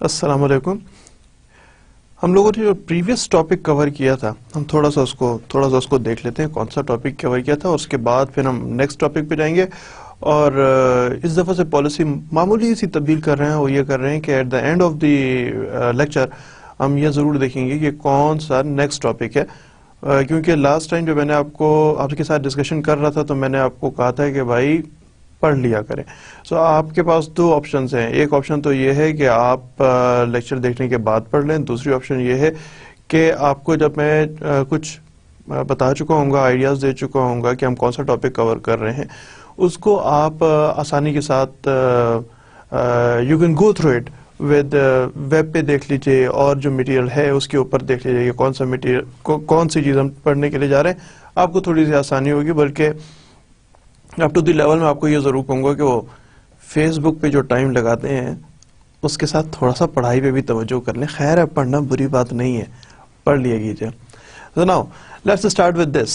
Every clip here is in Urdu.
السلام علیکم. ہم لوگوں نے جو پریویس ٹاپک کور کیا تھا ہم تھوڑا سا اس کو دیکھ لیتے ہیں کون سا ٹاپک کور کیا تھا, اور اس کے بعد پھر ہم نیکسٹ ٹاپک پہ جائیں گے. اور اس دفعہ سے پالیسی معمولی سی تبدیل کر رہے ہیں, وہ یہ کر رہے ہیں کہ at the end of the lecture ہم یہ ضرور دیکھیں گے کہ کون سا نیکسٹ ٹاپک ہے, کیونکہ لاسٹ ٹائم جو میں نے آپ کے ساتھ ڈسکشن کر رہا تھا تو میں نے آپ کو کہا تھا کہ بھائی پڑھ لیا کریں. سو آپ کے پاس دو آپشنز ہیں. ایک آپشن تو یہ ہے کہ آپ لیکچر دیکھنے کے بعد پڑھ لیں. دوسری آپشن یہ ہے کہ آپ کو جب میں کچھ بتا چکا ہوں گا, آئیڈیاز دے چکا ہوں گا کہ ہم کون سا ٹاپک کور کر رہے ہیں, اس کو آپ آسانی کے ساتھ you can go through it with web پہ دیکھ لیجیے, اور جو مٹیریل ہے اس کے اوپر دیکھ لیجیے کہ کون سا مٹیریل کون سی چیز ہم پڑھنے کے لیے جا رہے ہیں. آپ کو تھوڑی سی آسانی ہوگی. بلکہ اپ ٹو دی لیول میں آپ کو یہ ضرور کہوں گا کہ وہ فیس بک پہ جو ٹائم لگاتے ہیں اس کے ساتھ تھوڑا سا پڑھائی پہ بھی توجہ کر لیں. خیر ہے, پڑھنا بری بات نہیں ہے, پڑھ لیا کیجیے. So now let's start with this.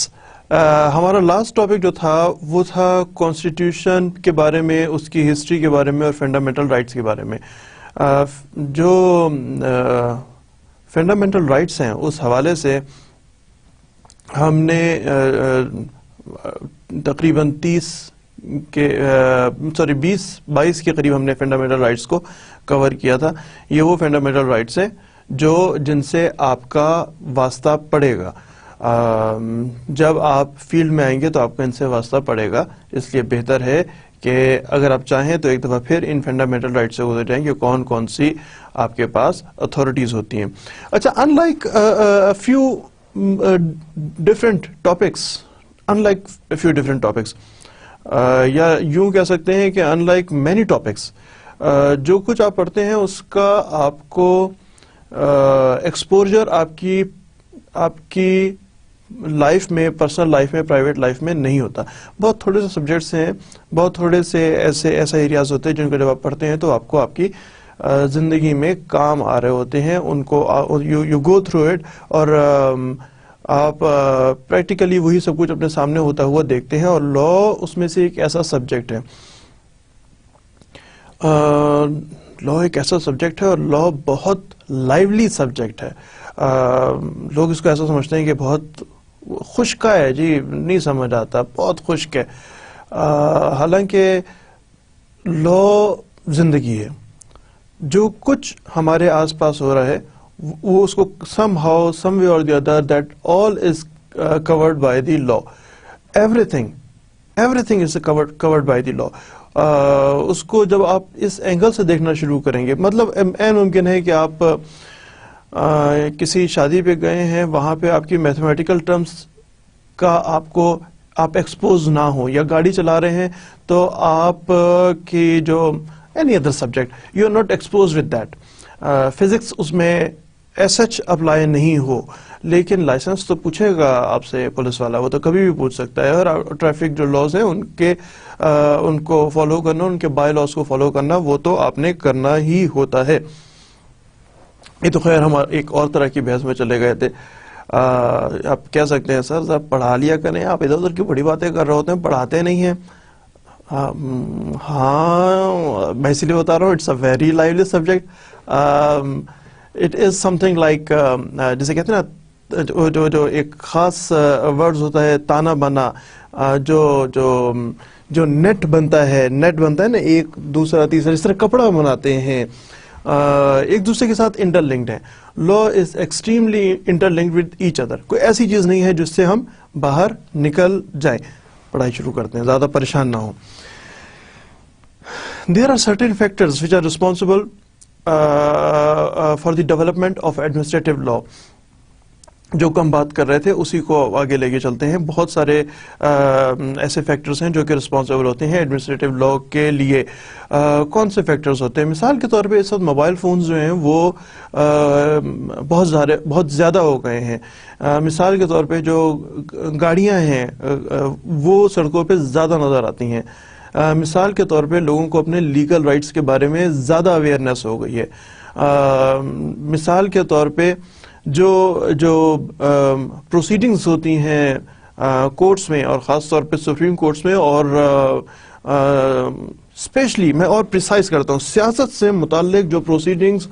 ہمارا لاسٹ ٹاپک جو تھا وہ تھا کانسٹیٹیوشن کے بارے میں, اس کی ہسٹری کے بارے میں اور فنڈامنٹل رائٹس کے بارے میں. جو فنڈامنٹل رائٹس ہیں اس حوالے سے ہم نے تقریباً 22 کے قریب ہم نے فنڈامنٹل رائٹس کو کور کیا تھا. یہ وہ فنڈامنٹل رائٹس ہیں جن سے آپ کا واسطہ پڑے گا. جب آپ فیلڈ میں آئیں گے تو آپ کا ان سے واسطہ پڑے گا, اس لیے بہتر ہے کہ اگر آپ چاہیں تو ایک دفعہ پھر ان فنڈامنٹل رائٹس سے گزر جائیں کہ کون کون سی آپ کے پاس اتھارٹیز ہوتی ہیں. اچھا, unlike a few different topics, یا یوں کہہ سکتے ہیں کہ unlike many topics, جو کچھ آپ پڑھتے ہیں اس کا آپ کو ایکسپوجر آپ کی لائف میں, پرسنل لائف میں, پرائیویٹ لائف میں نہیں ہوتا. بہت تھوڑے سے سبجیکٹس ہیں, بہت تھوڑے سے ایسے ایریاز ہوتے ہیں جن کو جب آپ پڑھتے ہیں تو آپ کو آپ کی زندگی میں کام آ رہے ہوتے ہیں. ان کو یو گو تھرو اٹ, اور آپ پریکٹیکلی وہی سب کچھ اپنے سامنے ہوتا ہوا دیکھتے ہیں. اور لا اس میں سے ایک ایسا سبجیکٹ ہے, لا ایک ایسا سبجیکٹ ہے, اور لا بہت لائیولی سبجیکٹ ہے. لوگ اس کو ایسا سمجھتے ہیں کہ بہت خشک ہے, جی نہیں سمجھ آتا, بہت خشک ہے. حالانکہ لا زندگی ہے. جو کچھ ہمارے آس پاس ہو رہا ہے وہ اس کو somehow, some way or the other, that all is covered by the law. Everything is covered by the law. اس کو جب آپ اس اینگل سے دیکھنا شروع کریں گے, مطلب این ممکن ہے کہ آپ کسی شادی پہ گئے ہیں, وہاں پہ آپ کی میتھمیٹیکل ٹرمز کا آپ ایکسپوز نہ ہو, یا گاڑی چلا رہے ہیں تو آپ کی جو any other subject, you are not exposed with that. Physics اس میں سچ اپلائی نہیں ہو, لیکن لائسنس تو پوچھے گا آپ سے پولیس والا, وہ تو کبھی بھی پوچھ سکتا ہے. اور ٹریفک جو لاز ہیں ان کو فالو کرنا, ان کے بائی لاز کو فالو کرنا, وہ تو آپ نے کرنا ہی ہوتا ہے. یہ تو خیر ہم ایک اور طرح کی بحث میں چلے گئے تھے. آپ کہہ سکتے ہیں سر صاحب پڑھا لیا کریں, آپ ادھر ادھر کی بڑی باتیں کر رہے ہوتے ہیں, پڑھاتے نہیں ہیں. ہاں میں اسی لیے بتا رہا ہوں, it's a very lively subject. It is something like, جیسے کہتے ہیں نا جو ایک خاص ورڈز ہوتا ہے, تانا بانا, جو نیٹ بنتا ہے نا, ایک دوسرا تیسرا, اس طرح کپڑا بناتے ہیں, ایک دوسرے کے ساتھ انٹر لنکڈ ہیں. Law is extremely interlinked with each other. کوئی ایسی چیز نہیں ہے جس سے ہم باہر نکل جائیں. پڑھائی شروع کرتے ہیں, زیادہ پریشان نہ ہوں. There are certain factors which are responsible for the development of administrative law. جو کم بات کر رہے تھے اسی کو آگے لے کے چلتے ہیں. بہت سارے ایسے فیکٹرز ہیں جو کہ رسپانسیبل ہوتے ہیں ایڈمنسٹریٹو لاء کے لیے. کون سے فیکٹرز ہوتے ہیں؟ مثال کے طور پہ اس وقت موبائل فونز جو ہیں وہ بہت زیادہ ہو گئے ہیں. مثال کے طور پہ جو گاڑیاں ہیں وہ سڑکوں پہ زیادہ نظر آتی ہیں. مثال کے طور پہ لوگوں کو اپنے لیگل رائٹس کے بارے میں زیادہ اویئرنیس ہو گئی ہے. مثال کے طور پہ جو پروسیڈنگز ہوتی ہیں کورٹس میں، اور خاص طور پہ سپریم کورٹس میں، اور اسپیشلی میں اور پریسائز کرتا ہوں، سیاست سے متعلق جو پروسیڈنگز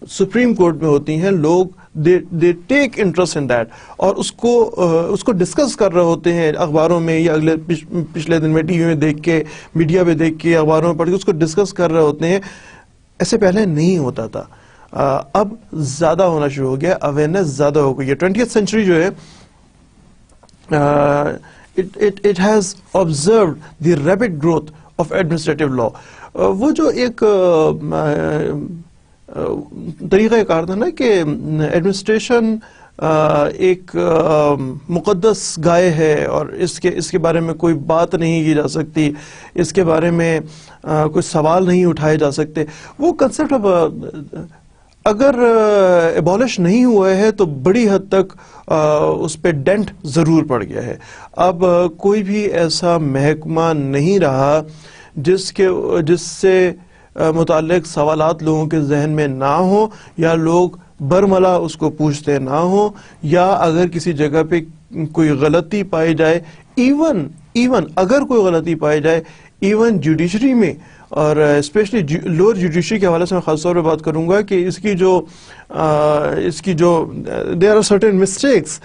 سپریم کورٹ میں ہوتی ہیں، لوگ دے ٹیک انٹرسٹ ان دیٹ، اور اس کو ڈسکس کر رہے ہوتے ہیں اخباروں میں، یا پچھلے دن میں ٹی وی میں دیکھ کے، میڈیا پہ دیکھ کے، اخباروں میں پڑھ کے اس کو ڈسکس کر رہے ہوتے ہیں. ایسے پہلے نہیں ہوتا تھا، اب زیادہ ہونا شروع ہو گیا، اویئرنیس زیادہ ہو گئی ہے. 20th سینچری جو ہے it has observed the rapid growth of administrative law. وہ جو ایک طریقہ کار تھا نا کہ ایڈمنسٹریشن ایک مقدس گائے ہے اور اس کے بارے میں کوئی بات نہیں کی جا سکتی، اس کے بارے میں کوئی سوال نہیں اٹھائے جا سکتے، وہ کنسیپٹ اب اگر ایبالش نہیں ہوا ہے تو بڑی حد تک اس پہ ڈینٹ ضرور پڑ گیا ہے. اب کوئی بھی ایسا محکمہ نہیں رہا جس سے متعلق سوالات لوگوں کے ذہن میں نہ ہوں، یا لوگ برملا اس کو پوچھتے نہ ہوں، یا اگر کسی جگہ پہ کوئی غلطی پائی جائے، ایون اگر کوئی غلطی پائی جائے، ایون جوڈیشری میں، اور اسپیشلی لوور جوڈیشری کے حوالے سے میں خاص طور پہ بات کروں گا کہ اس کی جو دیر آر سرٹن مسٹیکس،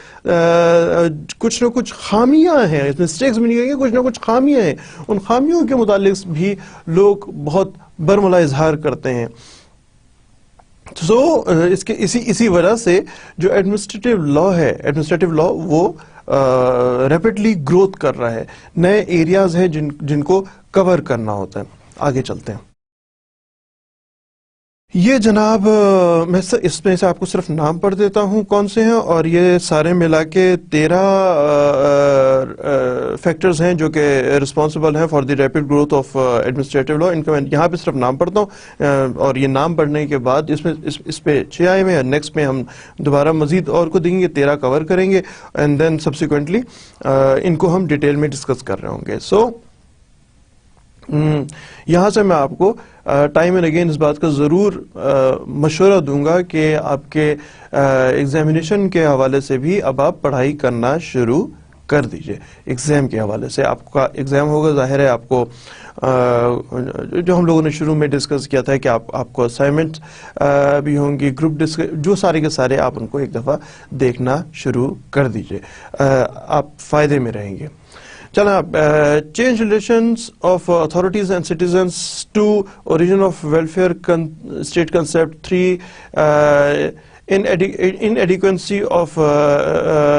کچھ نہ کچھ خامیاں ہیں، مسٹیکس بھی نہیں کہیں گے، کچھ نہ کچھ خامیاں ہیں، ان خامیوں کے متعلق بھی لوگ بہت برملا اظہار کرتے ہیں. اسی وجہ سے جو ایڈمنسٹریٹو لاء وہ ریپڈلی گروتھ کر رہا ہے. نئے ایریاز ہیں جن کو کور کرنا ہوتا ہے. آگے چلتے ہیں. یہ جناب میں اس میں سے آپ کو صرف نام پڑھ دیتا ہوں کون سے ہیں، اور یہ سارے ملا کے 13 فیکٹرز ہیں جو کہ رسپانسبل ہیں for the rapid growth of administrative law. ان کا میں یہاں پہ صرف نام پڑھتا ہوں، اور یہ نام پڑھنے کے بعد اس پہ 6 آئے ہیں، نیکسٹ میں ہم دوبارہ مزید اور کو دیں گے، 13 کور کریں گے، اینڈ دین سبسیکوینٹلی ان کو ہم ڈیٹیل میں ڈسکس کر رہے ہوں گے. سو یہاں سے میں آپ کو ٹائم اینڈ اگین اس بات کا ضرور مشورہ دوں گا کہ آپ کے ایگزامینیشن کے حوالے سے بھی اب آپ پڑھائی کرنا شروع کر دیجئے. ایگزام کے حوالے سے آپ کا ایگزام ہوگا، ظاہر ہے آپ کو جو ہم لوگوں نے شروع میں ڈسکس کیا تھا کہ آپ کو اسائنمنٹ بھی ہوں گی، گروپ جو سارے کے سارے آپ ان کو ایک دفعہ دیکھنا شروع کر دیجئے، آپ فائدے میں رہیں گے. چلنا change relations of authorities and citizens to origin of welfare state concept 3 inadequacy of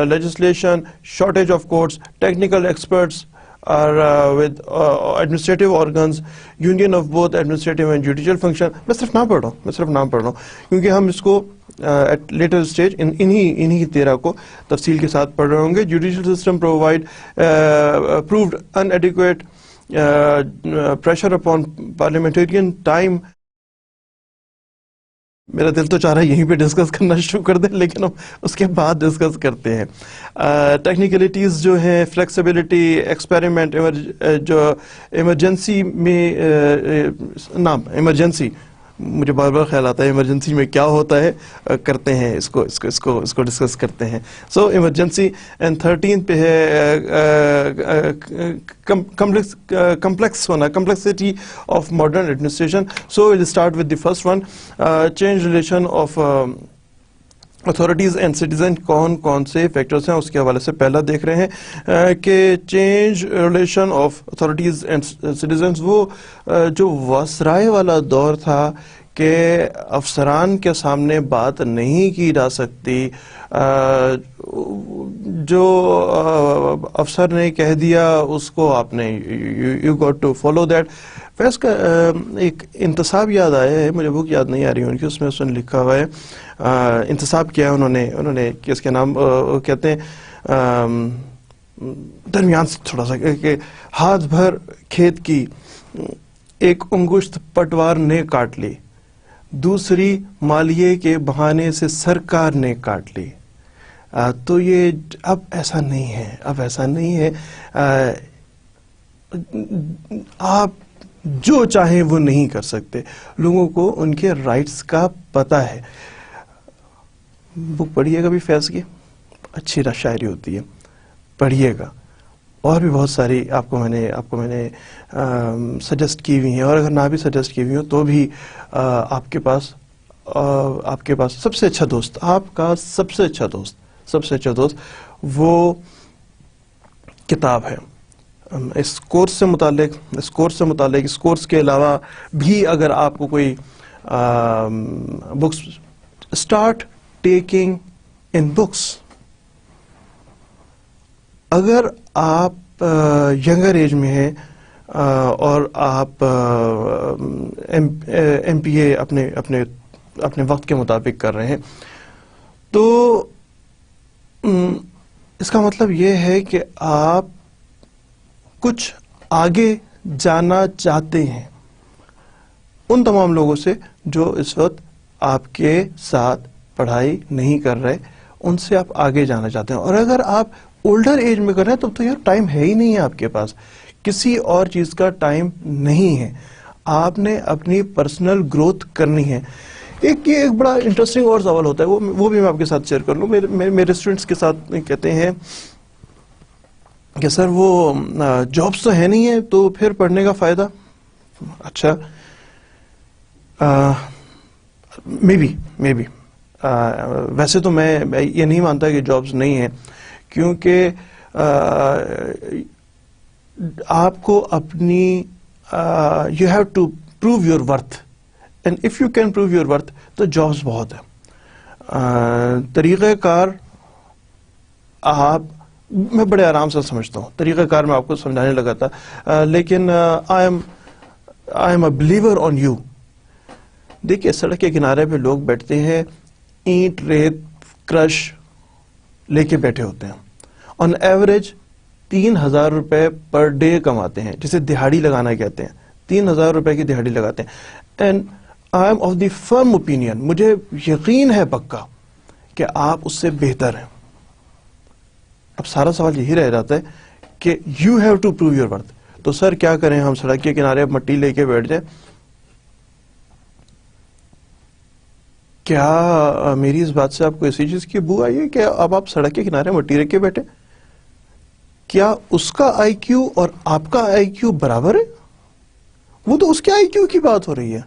legislation, shortage of courts, technical experts are with administrative organs, union of both administrative and judicial function. میں صرف نام پڑھ رہا ہوں کیونکہ ہم اس کو ایٹ لیٹر اسٹیج انہی 13 کو تفصیل کے ساتھ پڑھ رہے ہوں گے. Judicial system proved inadequate, pressure upon parliamentarian time. میرا دل تو چاہ رہا ہے یہیں پہ ڈسکس کرنا شروع کر دیں، لیکن ہم اس کے بعد ڈسکس کرتے ہیں. ٹیکنیکلٹیز جو ہیں، فلیکسیبلٹی، ایکسپیریمنٹ، جو ایمرجنسی میں ایمرجنسی، مجھے بار بار خیال آتا ہے ایمرجنسی میں کیا ہوتا ہے، کرتے ہیں اس کو ڈسکس کرتے ہیں. سو ایمرجنسی. اینڈ 13 پہ ہے کمپلیکس ہونا، complexity of modern administration. So we'll start with the first one, change relation of authorities and citizen. کون سے فیکٹرز ہیں اس کے حوالے سے پہلا دیکھ رہے ہیں کہ change relation of authorities and citizens, وہ جو واسرائے والا دور تھا کہ افسران کے سامنے بات نہیں کی جا سکتی، جو افسر نے کہہ دیا اس کو آپ نے you got to follow that. Faiz کا ایک انتصاب یاد آیا ہے مجھے، بک یاد نہیں آ رہی ان کی، اس میں لکھا ہوا ہے انتصاب کیا ہے انہوں نے کس کے نام کہتے ہیں درمیان سے تھوڑا سا کہ ہاتھ بھر کھیت کی ایک انگشت پٹوار نے کاٹ لی، دوسری مالیے کے بہانے سے سرکار نے کاٹ لی۔ تو یہ اب ایسا نہیں ہے، اب ایسا نہیں ہے، آپ جو چاہیں وہ نہیں کر سکتے، لوگوں کو ان کے رائٹس کا پتہ ہے۔ بک پڑھیے گا بھی فیض کی، اچھی شاعری ہوتی ہے، پڑھیے گا۔ اور بھی بہت ساری آپ کو میں نے سجیسٹ کی ہوئی ہیں، اور اگر نہ بھی سجیسٹ کی ہوئی ہوں تو بھی آپ کے پاس سب سے اچھا دوست، آپ کا سب سے اچھا دوست وہ کتاب ہے۔ اس کورس سے متعلق اس کورس کے علاوہ بھی اگر آپ کو کوئی books, start taking in books. اگر آپ ینگر ایج میں ہیں اور آپ ایم پی اے اپنے وقت کے مطابق کر رہے ہیں، تو اس کا مطلب یہ ہے کہ آپ کچھ آگے جانا چاہتے ہیں ان تمام لوگوں سے جو اس وقت آپ کے ساتھ پڑھائی نہیں کر رہے، ان سے آپ آگے جانا چاہتے ہیں۔ اور اگر آپ اولڈر ایج میں کر رہے ہیں تو یار ٹائم ہے ہی نہیں ہے آپ کے پاس، کسی اور چیز کا ٹائم نہیں ہے، آپ نے اپنی پرسنل گروتھ کرنی ہے۔ ایک بڑا انٹرسٹنگ اور سوال ہوتا ہے، وہ بھی میں آپ کے ساتھ شیئر کر لوں۔ میرے اسٹوڈنٹس کے ساتھ کہتے ہیں کہ سر وہ جابس تو ہے نہیں ہے تو پھر پڑھنے کا فائدہ؟ اچھا، مے بی ویسے تو میں یہ نہیں مانتا کہ جابس نہیں ہیں، کیونکہ آپ کو اپنی you have to prove your worth, and if you can prove your worth تو جابس بہت ہیں۔ طریقہ کار میں بڑے آرام سے سمجھتا ہوں، طریقہ کار میں آپ کو سمجھانے لگا تھا، لیکن I am a believer on you. دیکھیے سڑک کے کنارے پہ لوگ بیٹھتے ہیں، اینٹ ریت کرش لے کے بیٹھے ہوتے ہیں، آن ایوریج 3,000 روپے پر ڈے کماتے ہیں، جسے دہاڑی لگانا کہتے ہیں، 3,000 روپے کی دہاڑی لگاتے ہیں۔ And I am of the firm opinion, مجھے یقین ہے پکا کہ آپ اس سے بہتر ہیں۔ اب سارا سوال یہی رہ جاتا ہے کہ you have to prove your worth. تو سر کیا کریں، ہم سڑک کے کنارے مٹی لے کے بیٹھ جائیں؟ کیا میری اس بات سے آپ کو اسی چیز کی بو آئی ہے کہ اب آپ سڑک کے کنارے مٹی رکھ کے بیٹھے؟ کیا اس کا آئی کیو اور آپ کا آئی کیو برابر ہے؟ وہ تو اس کے آئی کیو کی بات ہو رہی ہے،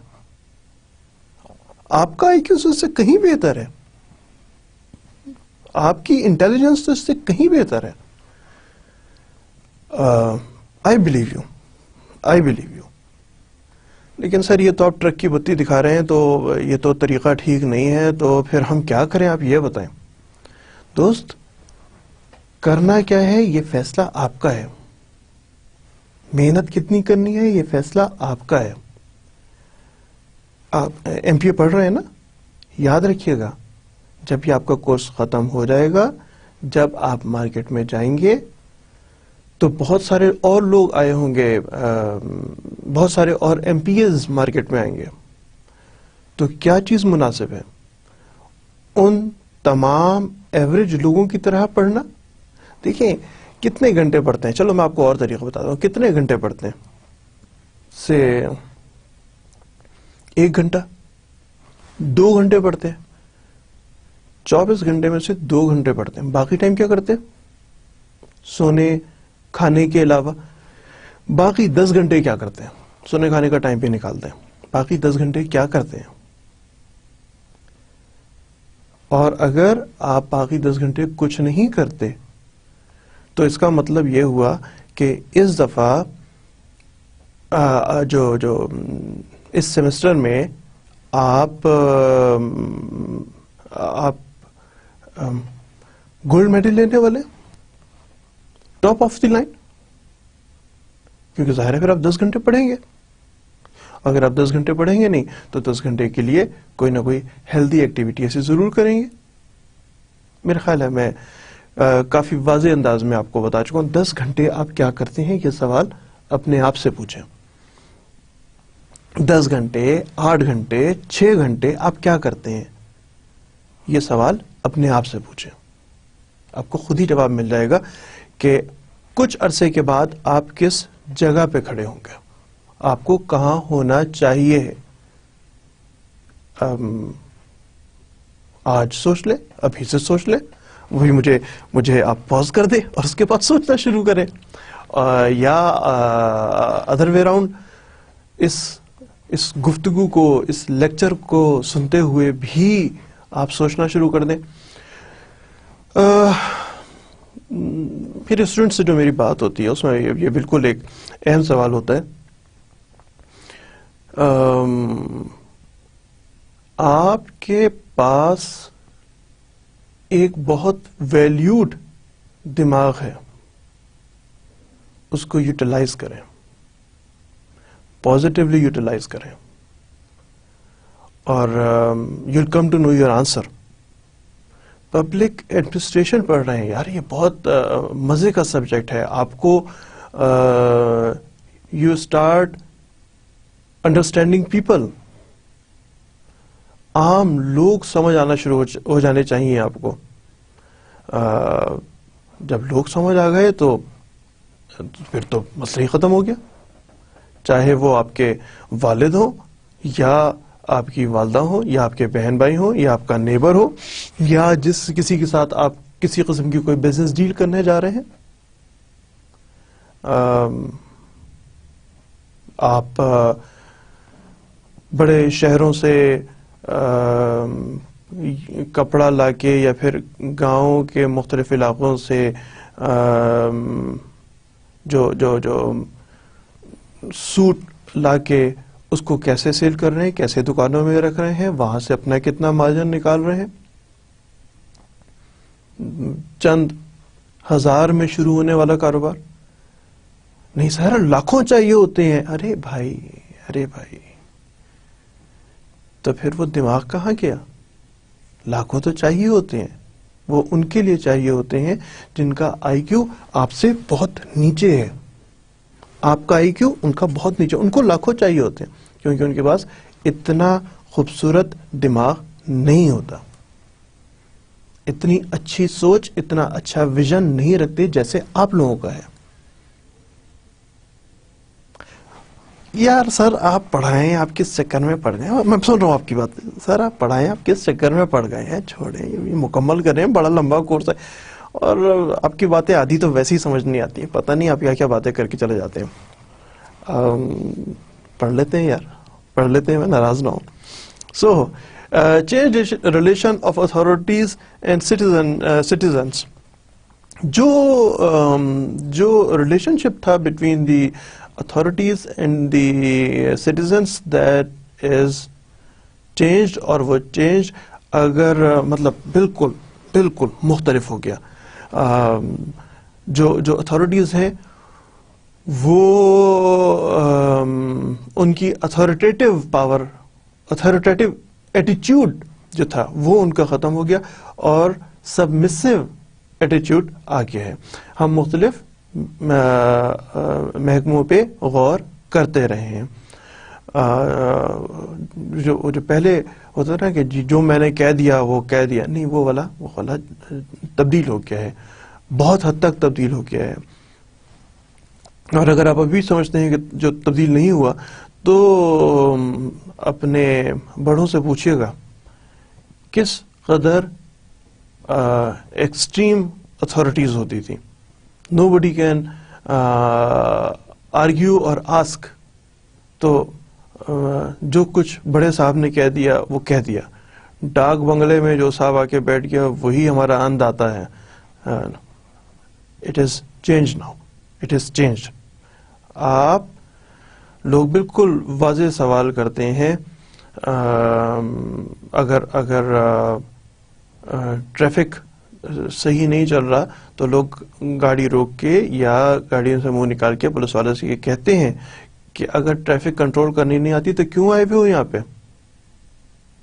آپ کا آئی کیو اس سے کہیں بہتر ہے، آپ کی انٹیلیجنس تو اس سے کہیں بہتر ہے۔ آئی بلیو یو، لیکن سر یہ تو آپ ٹرک کی بتی دکھا رہے ہیں، تو یہ تو طریقہ ٹھیک نہیں ہے، تو پھر ہم کیا کریں آپ یہ بتائیں۔ دوست، کرنا کیا ہے یہ فیصلہ آپ کا ہے، محنت کتنی کرنی ہے یہ فیصلہ آپ کا ہے۔ آپ ایم پی اے پڑھ رہے ہیں نا، یاد رکھیے گا جب یہ آپ کا کورس ختم ہو جائے گا، جب آپ مارکیٹ میں جائیں گے تو بہت سارے اور لوگ آئے ہوں گے، بہت سارے اور ایم پی ایز مارکیٹ میں آئیں گے، تو کیا چیز مناسب ہے؟ ان تمام ایوریج لوگوں کی طرح پڑھنا؟ دیکھیں کتنے گھنٹے پڑھتے ہیں، چلو میں آپ کو اور طریقہ بتاتا ہوں، کتنے گھنٹے پڑھتے ہیں؟ سے 1 گھنٹہ، 2 گھنٹے پڑھتے ہیں، 24 گھنٹے میں سے 2 گھنٹے پڑھتے ہیں، باقی ٹائم کیا کرتے ہیں؟ سونے کھانے کے علاوہ باقی 10 گھنٹے کیا کرتے ہیں؟ سونے کھانے کا ٹائم بھی نکالتے ہیں، باقی 10 گھنٹے کیا کرتے ہیں؟ اور اگر آپ باقی 10 گھنٹے کچھ نہیں کرتے تو اس کا مطلب یہ ہوا کہ اس دفعہ جو اس سیمسٹر میں آپ گولڈ میڈل لینے والے، ٹاپ آف دی لائن، کیونکہ ظاہر ہے پھر آپ 10 گھنٹے پڑھیں گے۔ اگر آپ 10 گھنٹے پڑھیں گے نہیں تو 10 گھنٹے کے لیے کوئی نہ کوئی ہیلدی ایکٹیویٹی ایسی ضرور کریں گے. میرا خیال ہے میں کافی واضح انداز میں آپ کو بتا چکا ہوں. 10 گھنٹے آپ کیا کرتے ہیں یہ سوال اپنے آپ سے پوچھیں. 10 گھنٹے 8 گھنٹے 6 گھنٹے آپ کیا کرتے ہیں یہ سوال اپنے آپ سے پوچھیں. آپ کو خود ہی جواب مل جائے گا کہ کچھ عرصے کے بعد آپ کس جگہ پہ کھڑے ہوں گے, آپ کو کہاں ہونا چاہیے. آج سوچ لیں, ابھی سے سوچ لیں, وہی مجھے آپ پاز کر دیں اور اس کے بعد سوچنا شروع کریں, یا ادر وے راؤنڈ اس گفتگو کو, اس لیکچر کو سنتے ہوئے بھی آپ سوچنا شروع کر دیں. پھر اسٹوڈنٹ سے جو میری بات ہوتی ہے اس میں یہ بالکل ایک اہم سوال ہوتا ہے, آپ کے پاس ایک بہت ویلیوڈ دماغ ہے, اس کو یوٹیلائز کریں, پازیٹیولی یوٹیلائز کریں, اور you will come to know your answer. Public administration پڑھ رہے ہیں یار, یہ بہت مزے کا سبجیکٹ ہے. آپ کو یو اسٹارٹ انڈرسٹینڈنگ پیپل, عام لوگ سمجھ آنا شروع ہو جانے چاہیے آپ کو. جب لوگ سمجھ آ گئے تو پھر تو مسئلہ ہی ختم ہو گیا, چاہے وہ آپ کے والد ہوں یا آپ کی والدہ ہوں یا آپ کے بہن بھائی ہوں یا آپ کا نیبر ہو یا کسی کے ساتھ آپ کسی قسم کی کوئی بزنس ڈیل کرنے جا رہے ہیں. آپ بڑے شہروں سے کپڑا لا کے یا پھر گاؤں کے مختلف علاقوں سے جو سوٹ لا کے اس کو کیسے سیل کر رہے ہیں, کیسے دکانوں میں رکھ رہے ہیں, وہاں سے اپنا کتنا مارجن نکال رہے ہیں. چند ہزار میں شروع ہونے والا کاروبار نہیں سر, لاکھوں چاہیے ہوتے ہیں. ارے بھائی تو پھر وہ دماغ کہاں گیا؟ لاکھوں تو چاہیے ہوتے ہیں, وہ ان کے لیے چاہیے ہوتے ہیں جن کا آئی کیو آپ سے بہت نیچے ہے. آپ کا آئی کیو ان کا بہت نیچے, ان کو لاکھوں چاہیے ہوتے ہیں کیونکہ ان کے پاس اتنا خوبصورت دماغ نہیں ہوتا, اتنی اچھی سوچ, اتنا اچھا ویژن نہیں رکھتے جیسے آپ لوگوں کا ہے. یار سر آپ پڑھائیں, آپ کس چکر میں پڑھ گئے ہیں؟ میں سن رہا ہوں آپ کی بات. سر آپ پڑھائیں, آپ کس چکر میں پڑھ گئے ہیں؟ چھوڑیں, یہ مکمل کریں, بڑا لمبا کورس ہے. اور آپ کی باتیں آدھی تو ویسے ہی سمجھ نہیں آتی ہیں, پتہ نہیں آپ کیا کیا باتیں کر کے چلے جاتے ہیں. پڑھ لیتے ہیں یار, پڑھ لیتے ہیں, میں ناراض نہ ہوں. So change relation of authorities and citizens. جو ریلیشن شپ تھا between the authorities and the citizens, that is changed, اور وہ چینج اگر مطلب بالکل مختلف ہو گیا. جو اتھارٹیز ہیں وہ ان کی اتھارٹیٹیو پاور, اتھارٹیٹیو ایٹیچیوڈ جو تھا وہ ان کا ختم ہو گیا اور سبمسیو ایٹیچیوڈ آ گیا ہے. ہم مختلف محکموں پہ غور کرتے رہے ہیں. جو پہلے ہوتا نا کہ جو میں نے کہہ دیا وہ کہہ دیا, نہیں, وہ والا تبدیل ہو گیا ہے, بہت حد تک تبدیل ہو گیا ہے. اور اگر آپ ابھی سمجھتے ہیں کہ جو تبدیل نہیں ہوا تو اپنے بڑوں سے پوچھیے گا کس قدر ایکسٹریم اتھارٹیز ہوتی تھی. Nobody can argue or ask. تو جو کچھ بڑے صاحب نے کہہ دیا وہ کہہ دیا. ڈاک بنگلے میں جو صاحب آ کے بیٹھ گیا وہی ہمارا اند آتا ہے. It is changed now. It is changed. آپ لوگ بالکل واضح سوال کرتے ہیں, اگر ٹریفک صحیح نہیں چل رہا تو لوگ گاڑی روک کے یا گاڑیوں سے منہ نکال کے پولیس والے سے یہ کہتے ہیں کہ اگر ٹریفک کنٹرول کرنی نہیں آتی تو کیوں آئے ہوئے ہو یہاں پہ؟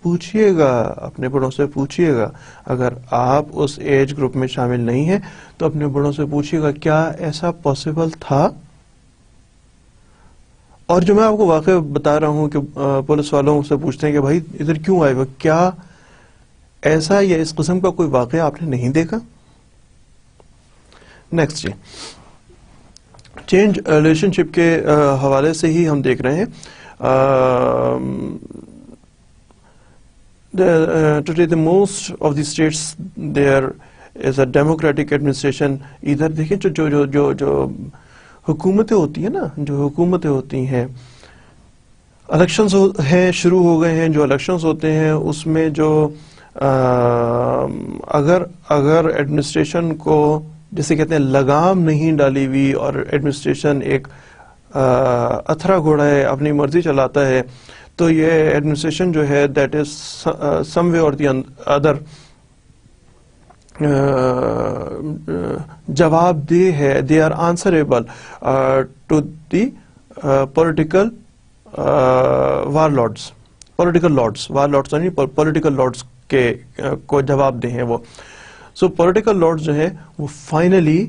پوچھئے گا، اپنے بڑوں سے پوچھئے گا. اگر آپ اس ایج گروپ میں شامل نہیں ہیں تو اپنے بڑوں سے پوچھئے گا کیا ایسا پاسبل تھا؟ اور جو میں آپ کو واقعہ بتا رہا ہوں کہ پولیس والوں سے پوچھتے ہیں کہ بھائی ادھر کیوں آئے ہوئے، کیا ایسا یا اس قسم کا کوئی واقعہ آپ نے نہیں دیکھا؟ نیکسٹ جی، چینج ریلیشن شپ کے حوالے سے ہی ہم دیکھ رہے ہیں. Today the most of the states there is a democratic administration. ادھر دیکھیں جو حکومتیں ہوتی ہیں نا، جو حکومتیں ہوتی ہیں، الیکشنز ہیں، شروع ہو گئے ہیں. جو الیکشنز ہوتے ہیں اس میں جو اگر ایڈمنسٹریشن کو جسے کہتے ہیں لگام نہیں ڈالی ہوئی اور ایڈمنسٹریشن ایک اتھرا گھوڑا ہے، اپنی مرضی چلاتا ہے، تو یہ ایڈمنسٹریشن جو ہے دیٹ از سم وے اور دی ادر جواب دہ ہے. They are answerable to the political warlords کے کو جواب دہ ہیں وہ. سو پولیٹیکل لارڈس جو ہیں وہ فائنلی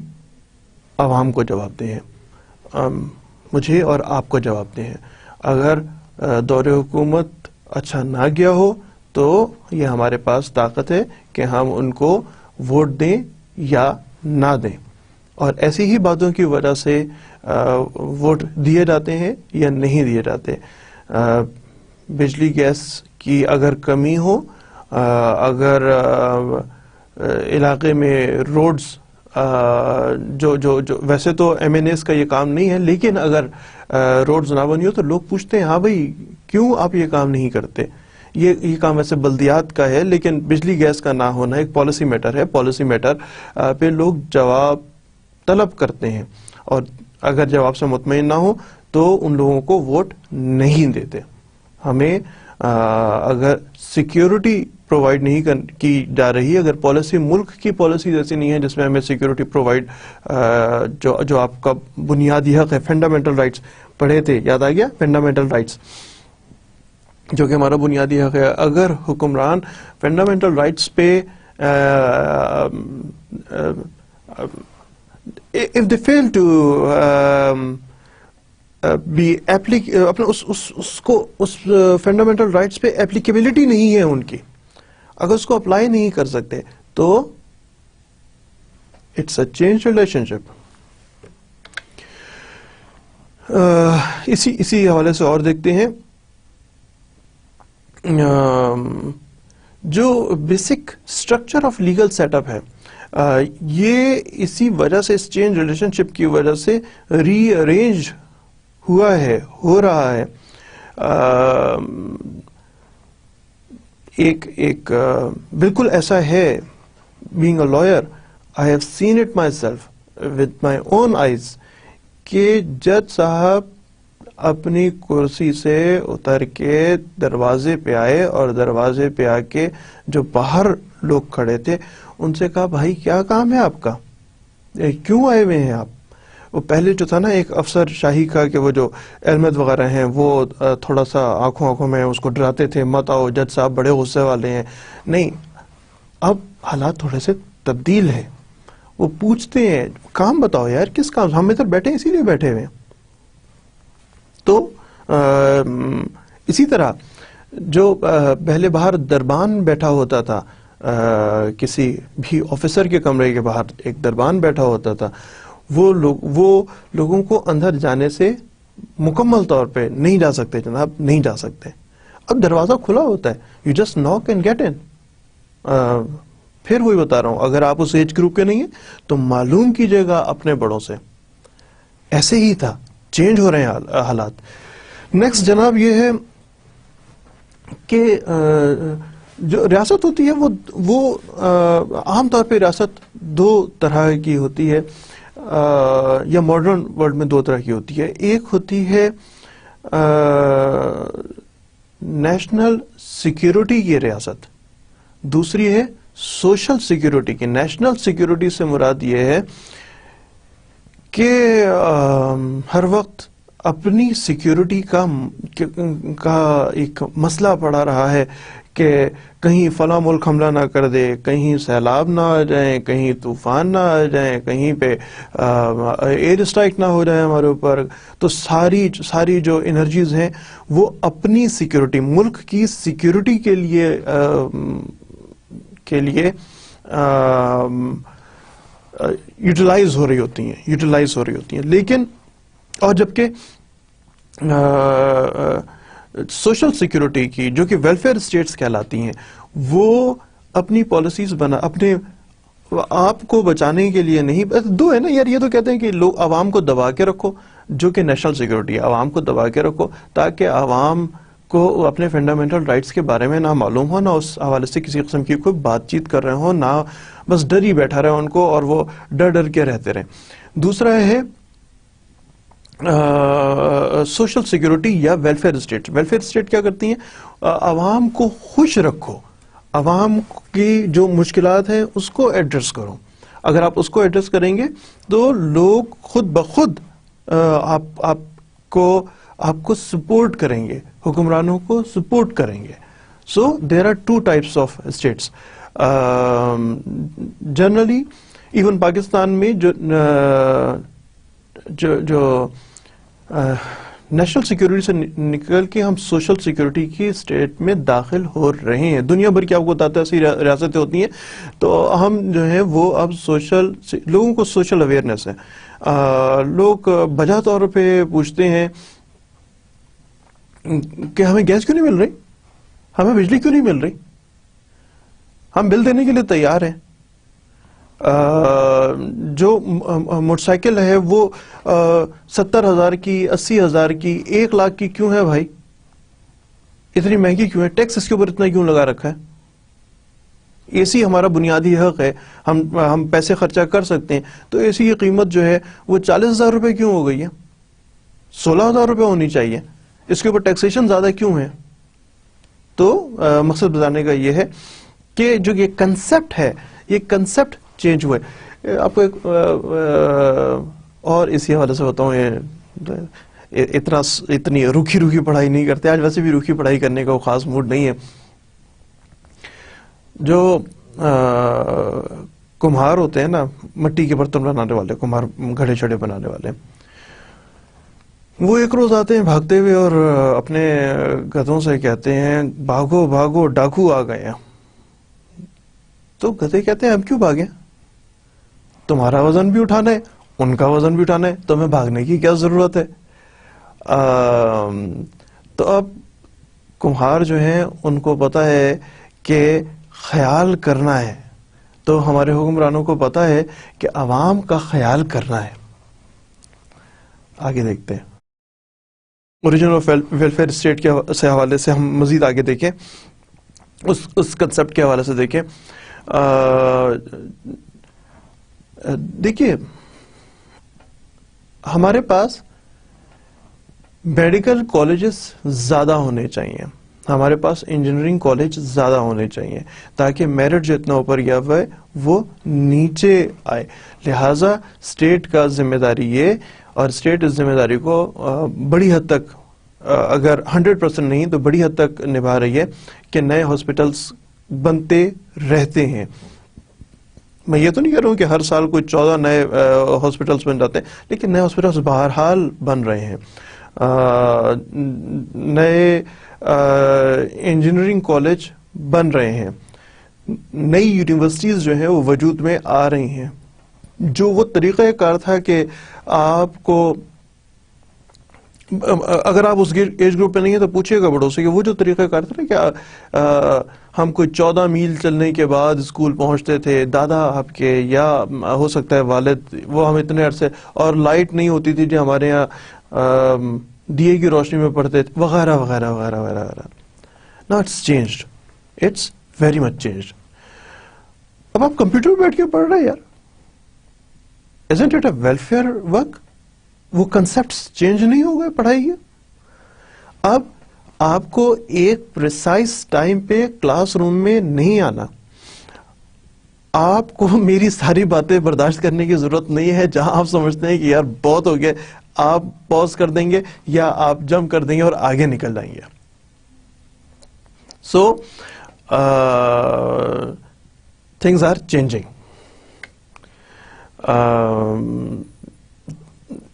عوام کو جواب دہ ہیں، مجھے اور آپ کو جواب دہ ہیں. اگر دور حکومت اچھا نہ گیا ہو تو یہ ہمارے پاس طاقت ہے کہ ہم ان کو ووٹ دیں یا نہ دیں، اور ایسی ہی باتوں کی وجہ سے ووٹ دیے جاتے ہیں یا نہیں دیے جاتے. بجلی گیس کی اگر کمی ہو، اگر علاقے میں روڈز جو ویسے تو ایم این ایز کا یہ کام نہیں ہے، لیکن اگر روڈز نہ بنی ہو تو لوگ پوچھتے ہیں ہاں بھائی کیوں آپ یہ کام نہیں کرتے. یہ کام ویسے بلدیات کا ہے، لیکن بجلی گیس کا نہ ہونا ایک پالیسی میٹر ہے. پالیسی میٹر پہ لوگ جواب طلب کرتے ہیں، اور اگر جواب سے مطمئن نہ ہو تو ان لوگوں کو ووٹ نہیں دیتے. ہمیں اگر سیکیورٹی پرووائڈ نہیں کی جا رہی، اگر پالیسی ملک کی پالیسی ایسی نہیں ہے جس میں ہمیں سیکیورٹی پرووائڈ، جو آپ کا بنیادی حق ہے، فنڈامنٹل رائٹس پڑھے تھے، یاد آ گیا؟ فنڈامنٹل رائٹس جو کہ ہمارا بنیادی حق ہے. اگر حکمران فنڈامنٹل رائٹس پہ if they fail to اپنے اس فنڈامنٹل رائٹس پہ اپلیکیبلٹی نہیں ہے ان کی، اگر اس کو اپلائی نہیں کر سکتے تو it's a change relationship. اسی حوالے سے اور دیکھتے ہیں جو basic structure of legal set up ہے، یہ اسی وجہ سے، اس چینج ریلیشن شپ کی وجہ سے ری ارینج ہو رہا ہے. ایک بالکل ایسا ہے، being a lawyer I have seen it myself with my own eyes, کہ جج صاحب اپنی کرسی سے اتر کے دروازے پہ آئے، اور دروازے پہ آ کے جو باہر لوگ کھڑے تھے ان سے کہا بھائی کیا کام ہے آپ کا، کیوں آئے ہوئے ہیں آپ؟ وہ پہلے جو تھا نا ایک افسر شاہی کا، کہ وہ جو احمد وغیرہ ہیں وہ تھوڑا سا آنکھوں میں اس کو ڈراتے تھے، مت آؤ جج صاحب بڑے غصے والے ہیں. نہیں، اب حالات تھوڑے سے تبدیل ہے. وہ پوچھتے ہیں کام بتاؤ یار، کس کام، ہم ادھر بیٹھے اسی لیے بیٹھے ہوئے ہیں. تو اسی طرح جو پہلے باہر دربان بیٹھا ہوتا تھا، کسی بھی آفیسر کے کمرے کے باہر ایک دربان بیٹھا ہوتا تھا، وہ لوگوں کو اندر جانے سے مکمل طور پہ نہیں جا سکتے جناب، نہیں جا سکتے. اب دروازہ کھلا ہوتا ہے، یو جسٹ ناک اینڈ گیٹ ان. پھر وہی بتا رہا ہوں، اگر آپ اس ایج گروپ کے نہیں ہیں تو معلوم کیجیے گا اپنے بڑوں سے. ایسے ہی تھا، چینج ہو رہے ہیں حالات. نیکسٹ جناب یہ ہے کہ جو ریاست ہوتی ہے وہ عام طور پہ ریاست دو طرح کی ہوتی ہے، یا ماڈرن ورلڈ میں دو طرح کی ہوتی ہے. ایک ہوتی ہے نیشنل سیکیورٹی کی ریاست، دوسری ہے سوشل سیکیورٹی کی. نیشنل سیکیورٹی سے مراد یہ ہے کہ ہر وقت اپنی سیکیورٹی کا ایک مسئلہ پڑا رہا ہے کہ کہیں فلاں ملک حملہ نہ کر دے، کہیں سیلاب نہ آ جائیں، کہیں طوفان نہ آ جائیں، کہیں پہ ایئر اسٹرائک نہ ہو جائے ہمارے اوپر، تو ساری جو انرجیز ہیں وہ اپنی سیکیورٹی، ملک کی سیکیورٹی کے لیے یوٹیلائز ہو رہی ہوتی ہیں، لیکن اور جبکہ سوشل سیکیورٹی کی جو کہ ویلفیئر اسٹیٹس کہلاتی ہیں، وہ اپنی پالیسیز اپنے آپ کو بچانے کے لیے نہیں، دو ہے نا یار، یہ تو کہتے ہیں کہ لوگ عوام کو دبا کے رکھو، جو کہ نیشنل سیکیورٹی ہے، عوام کو دبا کے رکھو تاکہ عوام کو اپنے فنڈامنٹل رائٹس کے بارے میں نہ معلوم ہو، نہ اس حوالے سے کسی قسم کی کوئی بات چیت کر رہے ہوں، نہ بس ڈر ہی بیٹھا رہے ان کو اور وہ ڈر کے رہتے رہیں۔ دوسرا ہے سوشل سیکیورٹی یا ویلفیئر اسٹیٹ۔ ویلفیئر اسٹیٹ کیا کرتی ہیں؟ عوام کو خوش رکھو، عوام کی جو مشکلات ہیں اس کو ایڈریس کرو۔ اگر آپ اس کو ایڈریس کریں گے تو لوگ خود بخود آپ کو سپورٹ کریں گے، حکمرانوں کو سپورٹ کریں گے۔ So there are two types of states generally, even Pakistan میں جو نیشنل سیکیورٹی سے نکل کے ہم سوشل سیکیورٹی کی اسٹیٹ میں داخل ہو رہے ہیں۔ دنیا بھر کی آپ کو بتاتا ہے ایسی ریاستیں ہوتی ہیں، تو ہم جو ہیں وہ اب لوگوں کو سوشل اویئرنیس ہے۔ لوگ بجا طور پہ پوچھتے ہیں کہ ہمیں گیس کیوں نہیں مل رہی، ہمیں بجلی کیوں نہیں مل رہی، ہم بل دینے کے لیے تیار ہیں۔ جو موٹر سائیکل ہے وہ 70,000 کی، 80,000 کی، 1,00,000 کی کیوں ہے بھائی؟ اتنی مہنگی کیوں ہے؟ ٹیکس اس کے اوپر اتنا کیوں لگا رکھا ہے؟ اے سی ہمارا بنیادی حق ہے، ہم پیسے خرچہ کر سکتے ہیں، تو اے سی کی قیمت جو ہے وہ 40,000 روپے کیوں ہو گئی ہے؟ 16,000 روپے ہونی چاہیے، اس کے اوپر ٹیکسیشن زیادہ کیوں ہے؟ تو مقصد بتانے کا یہ ہے کہ جو یہ کنسپٹ ہے، یہ کنسپٹ چینج ہوئے۔ آپ کو ایک اور اسی حوالے سے بتاؤں، اتنی روکھی پڑھائی نہیں کرتے آج، ویسے بھی روکھی پڑھائی کرنے کا خاص موڈ نہیں ہے۔ جو کمہار ہوتے ہیں نا، مٹی کے برتن بنانے والے کمہار، گھڑے چھڑے بنانے والے، وہ ایک روز آتے ہیں بھاگتے ہوئے اور اپنے گدھوں سے کہتے ہیں بھاگو بھاگو ڈاکو آ گئے ہیں۔ تو گدھے کہتے ہیں ہم کیوں بھاگیں؟ تمہارا وزن بھی اٹھانا ہے، ان کا وزن بھی اٹھانا ہے، تمہیں بھاگنے کی کیا ضرورت ہے؟ تو اب کمہار جو ہیں ان کو پتا ہے کہ خیال کرنا ہے، تو ہمارے حکمرانوں کو پتا ہے کہ عوام کا خیال کرنا ہے۔ آگے دیکھتے ہیں اوریجن آف ویلفیئر اسٹیٹ کے حوالے سے، ہم مزید آگے دیکھیں، اس کنسپٹ کے حوالے سے دیکھیں۔ دیکھیے، ہمارے پاس میڈیکل کالجز زیادہ ہونے چاہیے، ہمارے پاس انجینئرنگ کالج زیادہ ہونے چاہیے تاکہ میرٹ جو اتنا اوپر گیا ہوا ہے وہ نیچے آئے۔ لہٰذا اسٹیٹ کا ذمہ داری یہ، اور اسٹیٹ اس ذمہ داری کو بڑی حد تک، اگر 100% نہیں تو بڑی حد تک نبھا رہی ہے کہ نئے ہاسپٹلس بنتے رہتے ہیں۔ میں یہ تو نہیں کہہ رہا ہوں کہ ہر سال کوئی 14 نئے ہاسپٹلس بن جاتے ہیں، لیکن نئے ہاسپٹلس بہرحال بن رہے ہیں۔ نئے انجینئرنگ کالج بن رہے ہیں، نئی یونیورسٹیز جو ہیں وہ وجود میں آ رہی ہیں۔ جو وہ طریقہ کار تھا کہ آپ کو، اگر آپ اس ایج گروپ پہ نہیں ہیں تو پوچھئے گا بڑوں سے کہ وہ جو طریقہ کار تھا نا کہ ہم کوئی 14 میل چلنے کے بعد اسکول پہنچتے تھے، دادا آپ کے یا ہو سکتا ہے والد، وہ ہم اتنے عرصے، اور لائٹ نہیں ہوتی تھی جو ہمارے یہاں دیے کی روشنی میں پڑھتے تھے، وغیرہ وغیرہ وغیرہ وغیرہ۔ Now it's changed. It's very much changed. اب آپ کمپیوٹر پہ بیٹھ کے پڑھ رہے ہیں یار، isn't it a welfare work؟ وہ کنسپٹس چینج نہیں ہو گئے پڑھائی کے؟ اب آپ کو ایک پریسائز ٹائم پہ کلاس روم میں نہیں آنا، آپ کو میری ساری باتیں برداشت کرنے کی ضرورت نہیں ہے۔ جہاں آپ سمجھتے ہیں کہ یار بہت ہو گیا، آپ پاز کر دیں گے یا آپ جمپ کر دیں گے اور آگے نکل جائیں گے. So things are changing.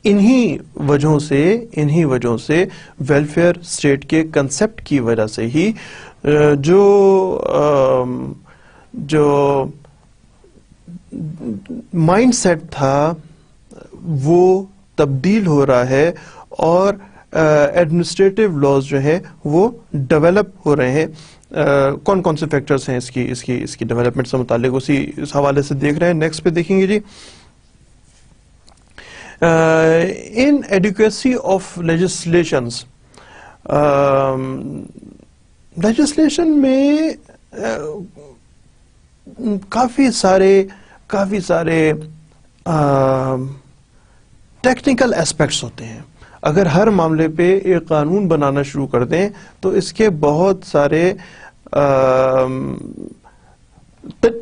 انہی وجہوں سے ویلفیئر اسٹیٹ کے کنسپٹ کی وجہ سے ہی جو مائنڈ سیٹ تھا وہ تبدیل ہو رہا ہے اور ایڈمنسٹریٹو لاز جو ہے وہ ڈیولپ ہو رہے ہیں. کون سے فیکٹرز ہیں اس کی ڈیولپمنٹ سے متعلق اس حوالے سے دیکھ رہے ہیں. نیکسٹ پہ دیکھیں گے جی. inadequacy of legislations. لیجسلیشن میں کافی سارے ٹیکنیکل اسپیکٹس ہوتے ہیں. اگر ہر معاملے پہ ایک قانون بنانا شروع کر دیں تو اس کے بہت سارے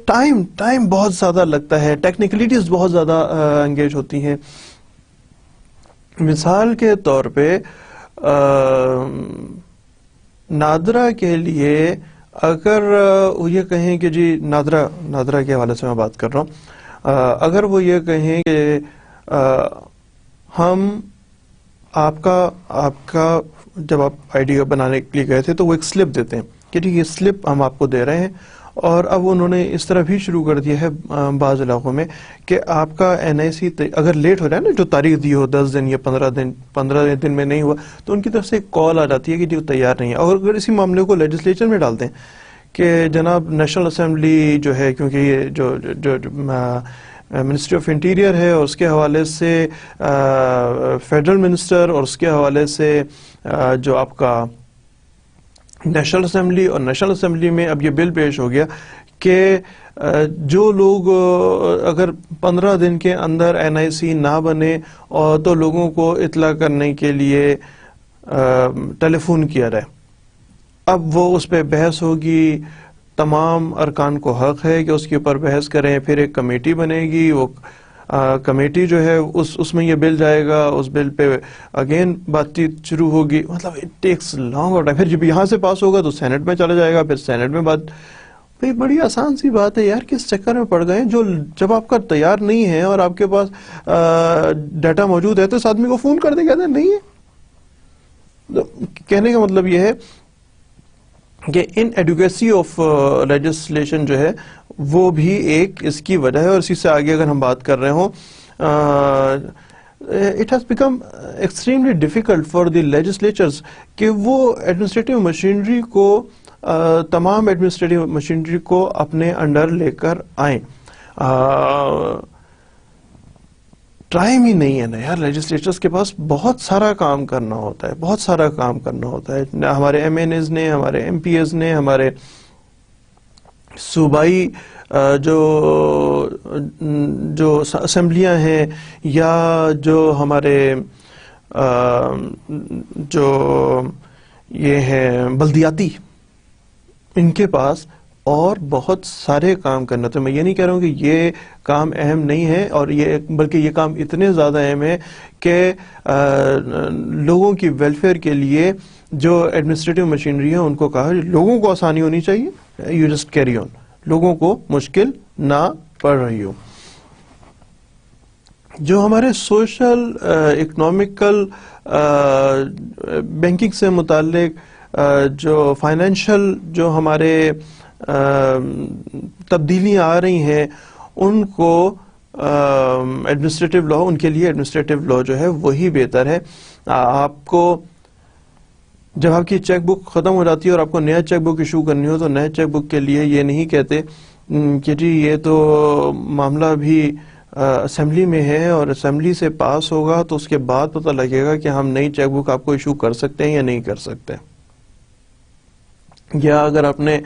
ٹائم بہت زیادہ لگتا ہے, ٹیکنیکلٹیز بہت زیادہ انگیج ہوتی ہیں. مثال کے طور پہ نادرا کے لیے اگر یہ کہیں کہ جی نادرا کے حوالے سے میں بات کر رہا ہوں, اگر وہ یہ کہیں کہ ہم آپ کا جب آپ آئی ڈی بنانے کے لیے گئے تھے تو وہ ایک سلپ دیتے ہیں کہ جی یہ سلپ ہم آپ کو دے رہے ہیں, اور اب انہوں نے اس طرح بھی شروع کر دیا ہے بعض علاقوں میں کہ آپ کا NIC اگر لیٹ ہو رہا ہے نا, جو تاریخ دی ہو 10 دن یا 15 دن میں نہیں ہوا, تو ان کی طرف سے ایک کال آ جاتی ہے کہ جی وہ تیار نہیں ہے. اور اگر اسی معاملے کو لیجسلیچر میں ڈالتے ہیں کہ جناب نیشنل اسمبلی جو ہے, کیونکہ یہ جو منسٹری آف انٹیریئر ہے اور اس کے حوالے سے فیڈرل منسٹر اور اس کے حوالے سے جو آپ کا نیشنل اسمبلی, اور نیشنل اسمبلی میں اب یہ بل پیش ہو گیا کہ جو لوگ اگر 15 دن کے اندر NIC نہ بنے اور تو لوگوں کو اطلاع کرنے کے لیے ٹیلی فون کیا جائے. اب وہ اس پہ بحث ہوگی, تمام ارکان کو حق ہے کہ اس کے اوپر بحث کریں, پھر ایک کمیٹی بنے گی, وہ کمیٹی جو ہے اس میں یہ بل جائے گا, اس بل پہ اگین بات چیت شروع ہوگی. مطلب اٹ ٹیکس لانگ ٹائم. پھر جب یہاں سے پاس ہوگا تو سینٹ میں چلا جائے گا, پھر سینٹ میں بات. بھئی بڑی آسان سی بات ہے یار, کس چکر میں پڑ گئے. جب آپ کا تیار نہیں ہے اور آپ کے پاس ڈیٹا موجود ہے تو اس آدمی کو فون کر دیں, کہتے ہیں نہیں ہے. کہنے کا مطلب یہ ہے کہ ان ایڈوکیسی آف لیجسلیشن جو ہے وہ بھی ایک اس کی وجہ ہے. اور اسی سے آگے اگر ہم بات کر رہے ہوں, it has become extremely difficult for the legislatures کہ وہ ایڈمنسٹریٹو مشینری کو تمام ایڈمنسٹریٹو مشینری کو اپنے انڈر لے کر آئیں. ٹائم ہی نہیں ہے نا یار, لیجسلیچرز کے پاس بہت سارا کام کرنا ہوتا ہے, ہمارے MNAs نے, ہمارے MPs نے, ہمارے صوبائی جو اسمبلیاں ہیں, یا جو ہمارے جو یہ ہیں بلدیاتی, ان کے پاس اور بہت سارے کام کرنا. تو میں یہ نہیں کہہ رہا ہوں کہ یہ کام اہم نہیں ہے, اور بلکہ یہ کام اتنے زیادہ اہم ہے کہ لوگوں کی ویلفیئر کے لیے جو ایڈمنسٹریٹو مشینری ہے ان کو کہا لوگوں کو آسانی ہونی چاہیے, یو جسٹ کیری آن, لوگوں کو مشکل نہ پڑ رہی ہو. جو ہمارے سوشل اکنامکل بینکنگ سے متعلق جو فائنینشل جو ہمارے تبدیلیاں آ رہی ہیں, ان کو ایڈمنسٹریٹو لا, ان کے لیے ایڈمنسٹریٹو لا جو ہے وہی بہتر ہے. آپ کو جب آپ کی چیک بک ختم ہو جاتی ہے اور آپ کو نیا چیک بک ایشو کرنی ہو, تو نئے چیک بک کے لیے یہ نہیں کہتے کہ جی یہ تو معاملہ بھی اسمبلی میں ہے اور اسمبلی سے پاس ہوگا تو اس کے بعد پتہ لگے گا کہ ہم نئی چیک بک آپ کو ایشو کر سکتے ہیں یا نہیں کر سکتے. یا اگر آپ نے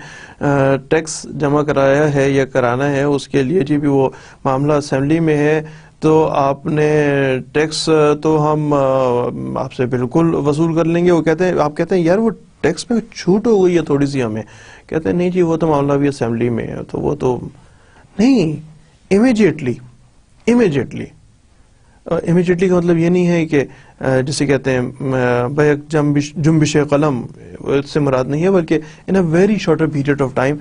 ٹیکس جمع کرایا ہے یا کرانا ہے, اس کے لیے جی بھی وہ معاملہ اسمبلی میں ہے, تو آپ نے ٹیکس تو ہم آپ سے بالکل وصول کر لیں گے. وہ کہتے ہیں, آپ کہتے ہیں یار وہ ٹیکس میں چھوٹ ہو گئی ہے تھوڑی سی ہمیں, کہتے ہیں نہیں جی وہ تو معاملہ بھی اسمبلی میں ہے, تو وہ تو نہیں. امیجیٹلی امیجیٹلی کا مطلب یہ نہیں ہے کہ جسے کہتے ہیں بیک جنبش قلم، اس سے مراد نہیں ہے، بلکہ in a very shorter period of time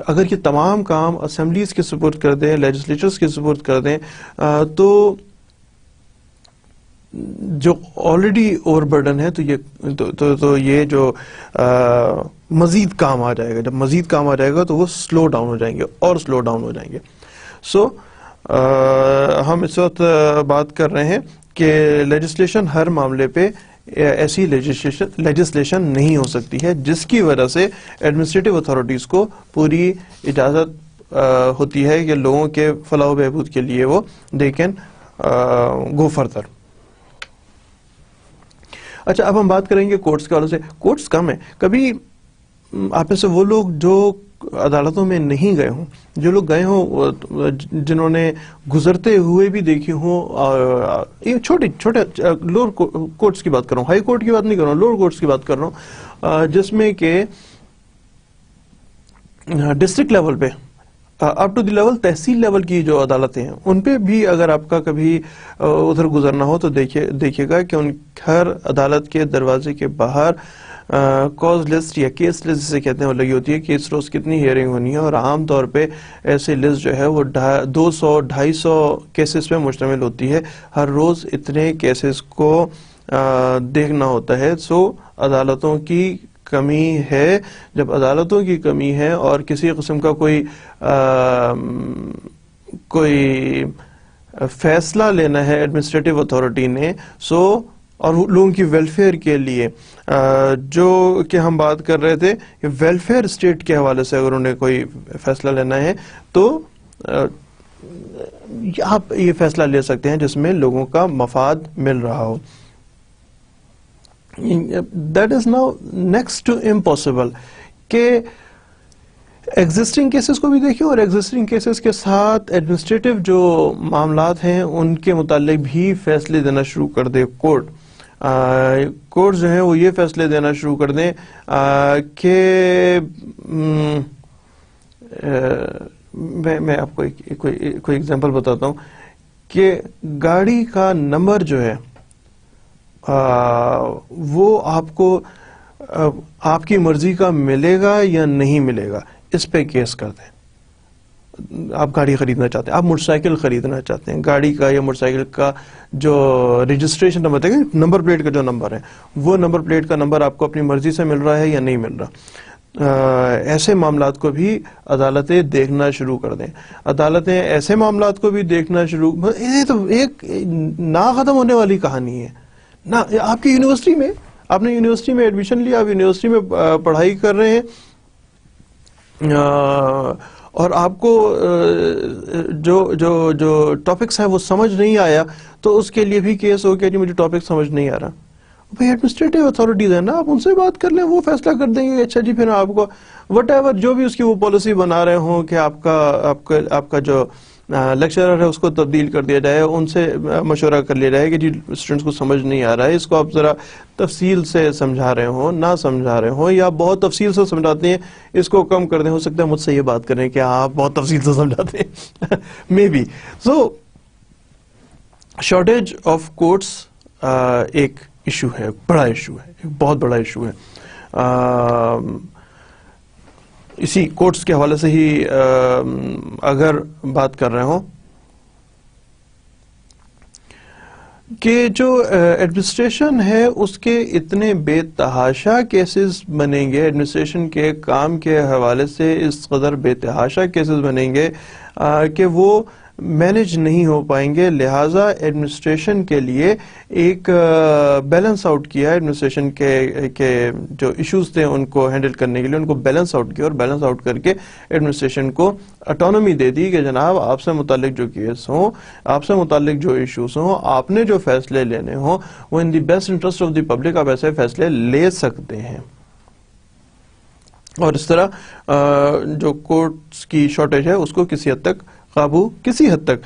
اگر یہ تمام کام اسمبلیز کے سپورٹ کر دیں، لیجسلیچرز کے سپورٹ کر دیں، تو جو آلریڈی اوور برڈن ہے تو یہ جو مزید کام آ جائے گا، جب مزید کام آ جائے گا تو وہ سلو ڈاؤن ہو جائیں گے اور سلو ڈاؤن ہو جائیں گے. سو ہم اس وقت بات کر رہے ہیں کہ لیجسلیشن ہر معاملے پہ ایسی لیجسلیشن نہیں ہو سکتی ہے جس کی وجہ سے ایڈمنسٹریٹو اتھارٹیز کو پوری اجازت ہوتی ہے کہ لوگوں کے فلاح و بہبود کے لیے وہ دے کین گو فردر. اچھا، اب ہم بات کریں گے کورٹس کے حوالے سے. کورٹس کم ہیں. کبھی آپ میں سے وہ لوگ جو عدالتوں میں نہیں گئے ہوں، جو لوگ گئے ہوں، جنہوں نے گزرتے ہوئے بھی دیکھی ہوں، چھوٹے لوور کورٹس کی بات کر رہا ہوں، ہائی کورٹ کی بات نہیں کر رہا ہوں، لوور کورٹس کی بات کر رہا ہوں، جس میں کہ ڈسٹرکٹ لیول پہ up to the level, tehsil level کی جو عدالتیں ہیں ان پہ بھی اگر آپ کا کبھی ادھر گزرنا ہو تو دیکھیے گا کہ ان ہر عدالت کے دروازے کے باہر کاز لسٹ یا کیس لسٹ جسے کہتے ہیں وہ لگی ہوتی ہے کہ اس روز کتنی ہیئرنگ ہونی ہے، اور عام طور پہ ایسی لسٹ جو ہے وہ 200-250 کیسز پہ مشتمل ہوتی ہے. ہر روز اتنے کیسز کو دیکھنا ہوتا ہے. سو عدالتوں کی کمی ہے. جب عدالتوں کی کمی ہے اور کسی قسم کا کوئی فیصلہ لینا ہے ایڈمنسٹریٹو اتھارٹی نے، اور لوگوں کی ویلفیئر کے لیے، جو کہ ہم بات کر رہے تھے کہ ویلفیئر اسٹیٹ کے حوالے سے اگر انہیں کوئی فیصلہ لینا ہے تو آپ یہ فیصلہ لے سکتے ہیں جس میں لوگوں کا مفاد مل رہا ہو. That is now next to impossible کہ ایگزسٹنگ کیسز کو بھی دیکھیں اور ایگزسٹنگ کیسز کے ساتھ ایڈمنسٹریٹو جو معاملات ہیں ان کے متعلق بھی فیصلے دینا شروع کر دے کورٹ. جو ہیں وہ یہ فیصلے دینا شروع کر دیں کہ میں آپ کو کوئی ایگزامپل بتاتا ہوں کہ گاڑی کا نمبر جو ہے وہ آپ کو آپ کی مرضی کا ملے گا یا نہیں ملے گا، اس پہ کیس کرتے ہیں. آپ گاڑی خریدنا چاہتے ہیں، آپ موٹر سائیکل خریدنا چاہتے ہیں، گاڑی کا یا موٹر سائیکل کا جو رجسٹریشن نمبر ہے، نمبر پلیٹ کا جو نمبر ہے، وہ نمبر پلیٹ کا نمبر آپ کو اپنی مرضی سے مل رہا ہے یا نہیں مل رہا. ایسے معاملات کو بھی عدالتیں دیکھنا شروع کر دیں. عدالتیں ایسے معاملات کو بھی دیکھنا شروع، یہ تو ایک نہ ختم ہونے والی کہانی ہے. نہ آپ کی یونیورسٹی میں، آپ نے یونیورسٹی میں ایڈمیشن لیا، آپ یونیورسٹی میں پڑھائی کر رہے ہیں، اور آپ کو جو ٹاپکس ہیں وہ سمجھ نہیں آیا تو اس کے لیے بھی کیس ہو گیا کہ مجھے ٹاپک سمجھ نہیں آ رہا. بھائی ایڈمنسٹریٹو اتھارٹیز ہیں نا، آپ ان سے بات کر لیں، وہ فیصلہ کر دیں گے. اچھا جی، پھر آپ کو وٹ ایور جو بھی اس کی وہ پالیسی بنا رہے ہوں کہ آپ کا جو لیکچرر ہے اس کو تبدیل کر دیا جائے، ان سے مشورہ کر لیا جائے کہ جی اسٹوڈنٹس کو سمجھ نہیں آ رہا ہے، اس کو آپ ذرا تفصیل سے سمجھا رہے ہوں، نہ سمجھا رہے ہوں، یا بہت تفصیل سے سمجھاتے ہیں، اس کو کم کر دیں. ہو سکتا ہے مجھ سے یہ بات کریں کہ آپ بہت تفصیل سے سمجھاتے ہیں maybe. So shortage of courts ایک ایشو ہے، بڑا ایشو ہے، ایک بہت بڑا ایشو ہے. اسی کورٹس کے حوالے سے ہی اگر بات کر رہے ہوں کہ جو ایڈمنسٹریشن ہے اس کے اتنے بے تحاشا کیسز بنیں گے، ایڈمنسٹریشن کے کام کے حوالے سے اس قدر بے تحاشا کیسز بنیں گے کہ وہ مینج نہیں ہو پائیں گے. لہٰذا ایڈمنسٹریشن کے لیے ایک بیلنس آؤٹ کیا، ایڈمنسٹریشن کے جو ایشوز تھے ان کو ہینڈل کرنے کے لیے ان کو بیلنس آؤٹ کیا، اور بیلنس آؤٹ کر کے ایڈمنسٹریشن کو اٹانومی دے دی کہ جناب آپ سے متعلق جو کیس ہوں، آپ سے متعلق جو ایشوز ہوں، آپ نے جو فیصلے لینے ہوں وہ in the best interest of the public آپ ایسے فیصلے لے سکتے ہیں. اور اس طرح جو کورٹس کی شارٹیج ہے اس کو کسی حد تک قابو، کسی حد تک،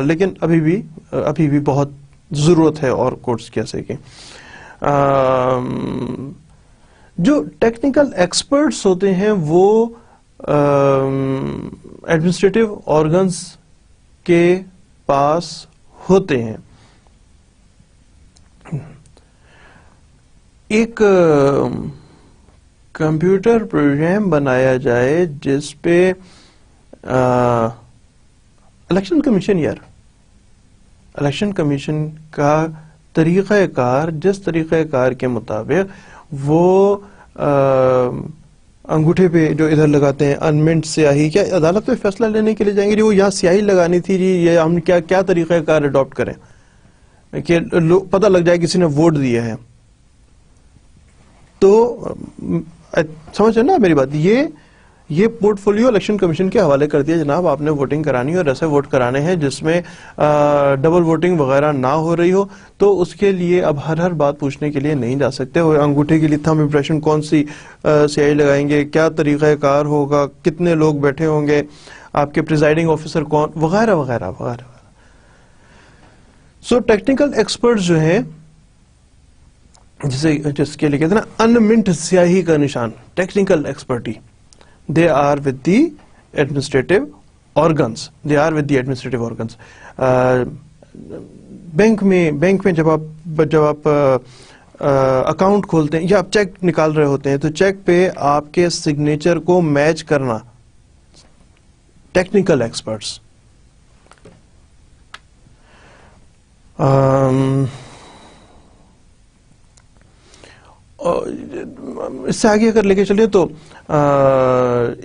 لیکن ابھی بھی بہت ضرورت ہے اور کورٹس کیسے کی. جو ٹیکنیکل ایکسپرٹس ہوتے ہیں وہ ایڈمنسٹریٹو آرگنز کے پاس ہوتے ہیں. ایک کمپیوٹر پروگرام بنایا جائے جس پہ الیکشن کمیشن کا طریقہ کار، جس طریقہ کار کے مطابق وہ انگوٹھے پہ جو ادھر لگاتے ہیں انمنٹ سیاہی، کیا عدالت میں فیصلہ لینے کے لیے جائیں گے جی وہ یہاں سیاہی لگانی تھی جی، یہ ہم کیا طریقہ کار اڈاپٹ کریں کہ پتہ لگ جائے کسی نے ووٹ دیا ہے. تو سمجھ رہے نا میری بات، یہ پورٹ فولیو الیکشن کمیشن کے حوالے کر دیا جناب، آپ نے ووٹنگ کرانی اور ایسے ووٹ کرانے ہیں جس میں ڈبل ووٹنگ وغیرہ نہ ہو رہی ہو. تو اس کے لیے اب ہر بات پوچھنے کے لیے نہیں جا سکتے. وہ انگوٹھے کے لیے تھم امپریشن کون سی سیاہی لگائیں گے، کیا طریقہ کار ہوگا، کتنے لوگ بیٹھے ہوں گے، آپ کے پریزائڈنگ آفیسر کون، وغیرہ وغیرہ وغیرہ. سو ٹیکنیکل ایکسپرٹس جو ہیں، جس کے لیے کہتے ہیں نا انمنٹ سیاہی کا نشان، technical expertise, they are with the administrative organs. Bank میں جب آپ اکاؤنٹ کھولتے ہیں یا آپ چیک نکال رہے ہوتے ہیں تو چیک پہ آپ کے سگنیچر کو میچ کرنا، ٹیکنیکل ایکسپرٹس. اس سے آگے اگر لے کے چلیں تو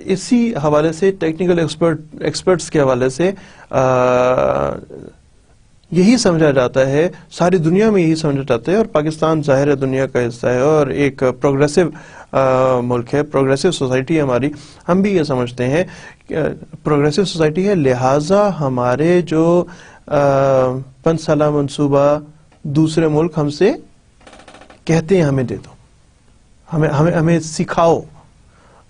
اسی حوالے سے ٹیکنیکل ایکسپرٹس کے حوالے سے یہی سمجھا جاتا ہے، ساری دنیا میں یہی سمجھا جاتا ہے، اور پاکستان ظاہر دنیا کا حصہ ہے اور ایک پروگریسو ملک ہے، پروگریسو سوسائٹی ہے ہماری. ہم بھی یہ سمجھتے ہیں پروگریسو سوسائٹی ہے، لہٰذا ہمارے جو 5 سالہ منصوبہ دوسرے ملک ہم سے کہتے ہیں ہمیں دے دو، ہمیں سکھاؤ.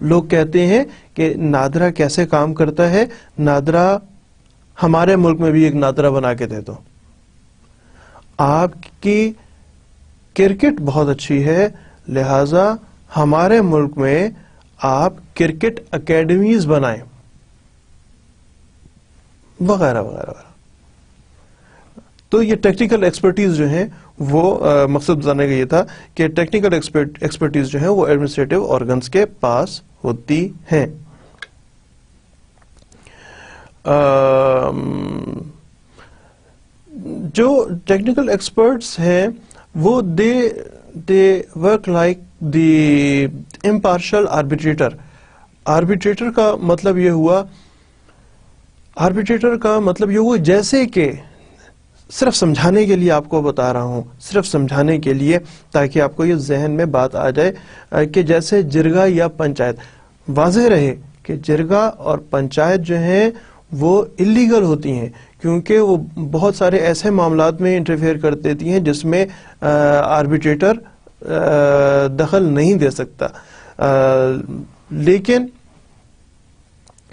لوگ کہتے ہیں کہ نادرا کیسے کام کرتا ہے، نادرا ہمارے ملک میں بھی ایک نادرا بنا کے دے دو. آپ کی کرکٹ بہت اچھی ہے، لہذا ہمارے ملک میں آپ کرکٹ اکیڈمیز بنائیں، وغیرہ وغیرہ. تو یہ ٹیکنیکل ایکسپرٹیز جو ہیں وہ مقصد بتانے کا یہ تھا کہ ٹیکنیکل ایکسپرٹیز جو ہیں وہ ایڈمنسٹریٹو آرگنز کے پاس ہوتی ہیں. جو ٹیکنیکل ایکسپرٹس ہیں وہ they work like the impartial arbitrator. Arbitrator کا مطلب یہ ہوا جیسے کہ صرف سمجھانے کے لیے آپ کو بتا رہا ہوں، صرف سمجھانے کے لیے تاکہ آپ کو یہ ذہن میں بات آ جائے کہ جیسے جرگہ یا پنچایت، واضح رہے کہ جرگہ اور پنچایت جو ہیں وہ اللیگل ہوتی ہیں کیونکہ وہ بہت سارے ایسے معاملات میں انٹرفیئر کر دیتی ہیں جس میں آربیٹریٹر دخل نہیں دے سکتا. لیکن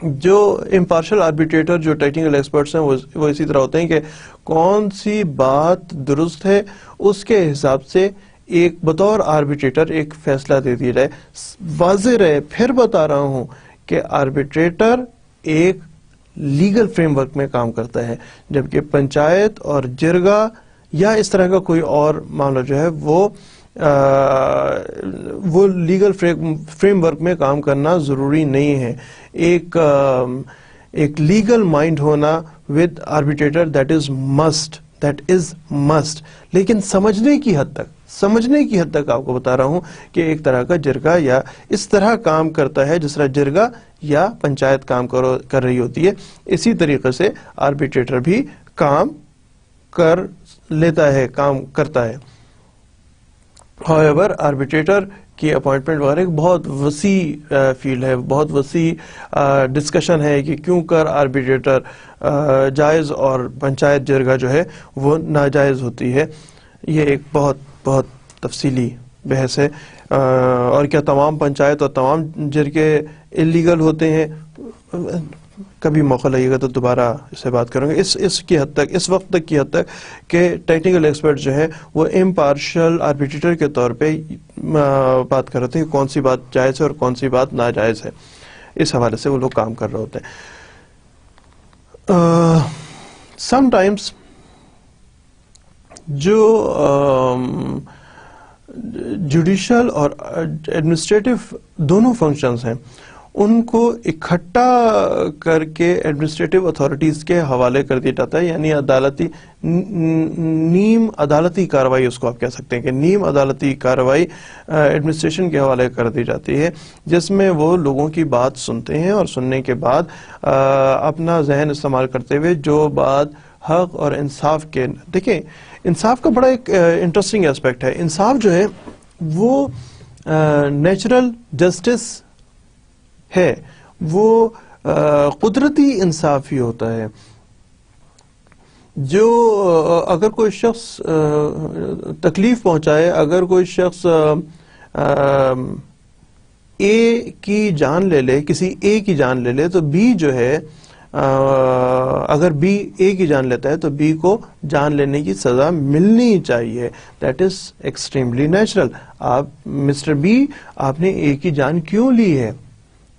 جو امپارشل آربیٹریٹر، جو ٹیکنیکل ایکسپرٹس ہیں وہ اسی طرح ہوتے ہیں کہ کون سی بات درست ہے اس کے حساب سے ایک بطور آربیٹریٹر ایک فیصلہ دے دیا جائے. واضح رہے، پھر بتا رہا ہوں کہ آربیٹریٹر ایک لیگل فریم ورک میں کام کرتا ہے، جبکہ پنچایت اور جرگہ یا اس طرح کا کوئی اور معاملہ جو ہے وہ لیگل فریم ورک میں کام کرنا ضروری نہیں ہے. ایک لیگل مائنڈ ہونا with arbitrator that is must. لیکن سمجھنے کی حد تک آپ کو بتا رہا ہوں کہ ایک طرح کا جرگہ یا اس طرح کام کرتا ہے جس طرح جرگہ یا پنچایت کام کر رہی ہوتی ہے، اسی طریقے سے آربیٹریٹر بھی کام کرتا ہے. However, آربیٹریٹر کی اپوائنٹمنٹ وغیرہ ایک بہت وسیع فیلڈ ہے، بہت وسیع ڈسکشن ہے کہ کیوں کر آربیٹریٹر جائز اور پنچایت جرگہ جو ہے وہ ناجائز ہوتی ہے. یہ ایک بہت بہت تفصیلی بحث ہے. اور کیا تمام پنچایت اور تمام جرگے اللیگل ہوتے ہیں؟ کبھی موقع لگے گا تو دوبارہ اس سے بات کروں گے. اس وقت تک کی حد تک کہ ٹیکنیکل ایکسپرٹ جو ہے وہ امپارشل آربیٹریٹر کے طور پہ بات کر رہے ہیں کہ کون سی بات جائز ہے اور کون سی بات ناجائز ہے. اس حوالے سے وہ لوگ کام کر رہے ہوتے ہیں. سم ٹائمز جو جوڈیشل اور ایڈمنسٹریٹو دونوں فنکشنز ہیں ان کو اکٹھا کر کے ایڈمنسٹریٹو اتھارٹیز کے حوالے کر دیا جاتا ہے، یعنی عدالتی نیم عدالتی کارروائی اس کو آپ کہہ سکتے ہیں کہ نیم عدالتی کارروائی ایڈمنسٹریشن کے حوالے کر دی جاتی ہے، جس میں وہ لوگوں کی بات سنتے ہیں اور سننے کے بعد اپنا ذہن استعمال کرتے ہوئے جو بات حق اور انصاف کے، دیکھیں انصاف کا بڑا ایک انٹرسٹنگ ایسپیکٹ ہے. انصاف جو ہے وہ نیچرل جسٹس ہے، وہ قدرتی انصاف ہی ہوتا ہے. جو اگر کوئی شخص تکلیف پہنچائے، اگر کوئی شخص اے کی جان لے لے، کسی اے کی جان لے لے، تو بی جو ہے اگر بی اے کی جان لیتا ہے تو بی کو جان لینے کی سزا ملنی چاہیے. That is extremely natural. آپ مسٹر بی، آپ نے اے کی جان کیوں لی ہے؟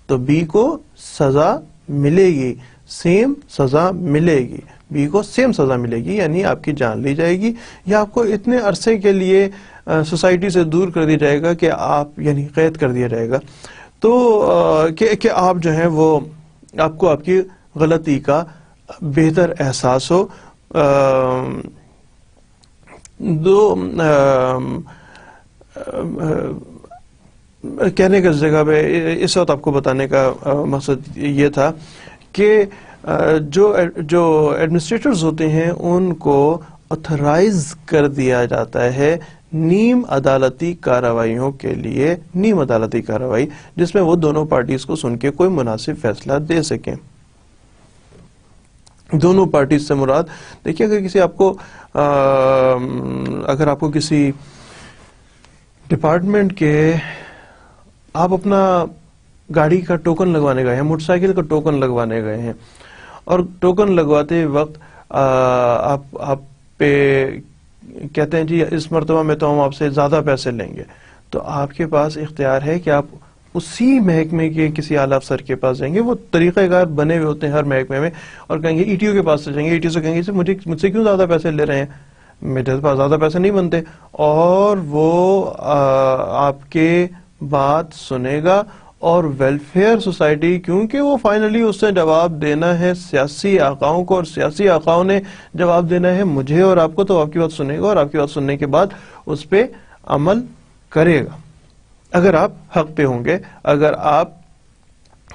تو بی کو سزا ملے گی، سیم سزا ملے گی، بی کو سیم سزا ملے گی، یعنی آپ کی جان لی جائے گی یا آپ کو اتنے عرصے کے لیے سوسائٹی سے دور کر دیا جائے گا کہ آپ، یعنی قید کر دیا جائے گا، تو کہ آپ جو ہیں وہ آپ کو آپ کی غلطی کا بہتر احساس ہو. کہنے کا جگہ پہ اس وقت آپ کو بتانے کا مقصد یہ تھا کہ جو ایڈمنسٹریٹرز ہوتے ہیں ان کو اتھرائز کر دیا جاتا ہے نیم عدالتی کارروائیوں کے لیے، نیم عدالتی کارروائی جس میں وہ دونوں پارٹیز کو سن کے کوئی مناسب فیصلہ دے سکیں. دونوں پارٹیز سے مراد، دیکھیے اگر کسی آپ کو اگر آپ کو کسی ڈپارٹمنٹ کے آپ اپنا گاڑی کا ٹوکن لگوانے گئے ہیں، موٹر سائیکل کا ٹوکن لگوانے گئے ہیں، اور ٹوکن لگواتے وقت آپ پہ کہتے ہیں جی اس مرتبہ میں تو ہم آپ سے زیادہ پیسے لیں گے، تو آپ کے پاس اختیار ہے کہ آپ اسی محکمے کے کسی اعلیٰ افسر کے پاس جائیں گے. وہ طریقہ کار بنے ہوئے ہوتے ہیں ہر محکمے میں، اور کہیں گے ای ٹی او کے پاس سے جائیں گے، ای ٹی او سے کہیں گے مجھ سے کیوں زیادہ پیسے لے رہے ہیں، میرے پاس زیادہ پیسے نہیں بنتے، اور وہ آپ کے بات سنے گا. اور ویلفیئر سوسائٹی، کیونکہ وہ فائنلی اس نے جواب دینا ہے سیاسی آقاؤں کو، اور سیاسی آقاؤں نے جواب دینا ہے مجھے اور آپ کو، تو آپ کی بات سنے گا اور آپ کی بات سننے کے بعد اس پہ عمل کرے گا اگر آپ حق پہ ہوں گے. اگر آپ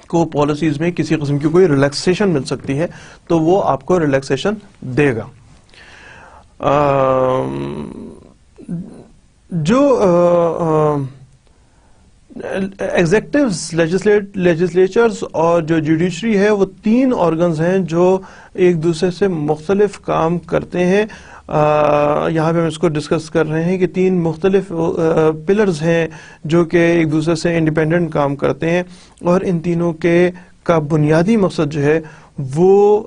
کو پالیسیز میں کسی قسم کی کوئی ریلیکسیشن مل سکتی ہے تو وہ آپ کو ریلیکسیشن دے گا. جو ایگزیکٹوز، لیجسلیچرز اور جو جوڈیشری ہے، وہ تین آرگنز ہیں جو ایک دوسرے سے مختلف کام کرتے ہیں. یہاں پہ ہم اس کو ڈسکس کر رہے ہیں کہ تین مختلف پلرز ہیں جو کہ ایک دوسرے سے انڈیپینڈنٹ کام کرتے ہیں، اور ان تینوں کا بنیادی مقصد جو ہے وہ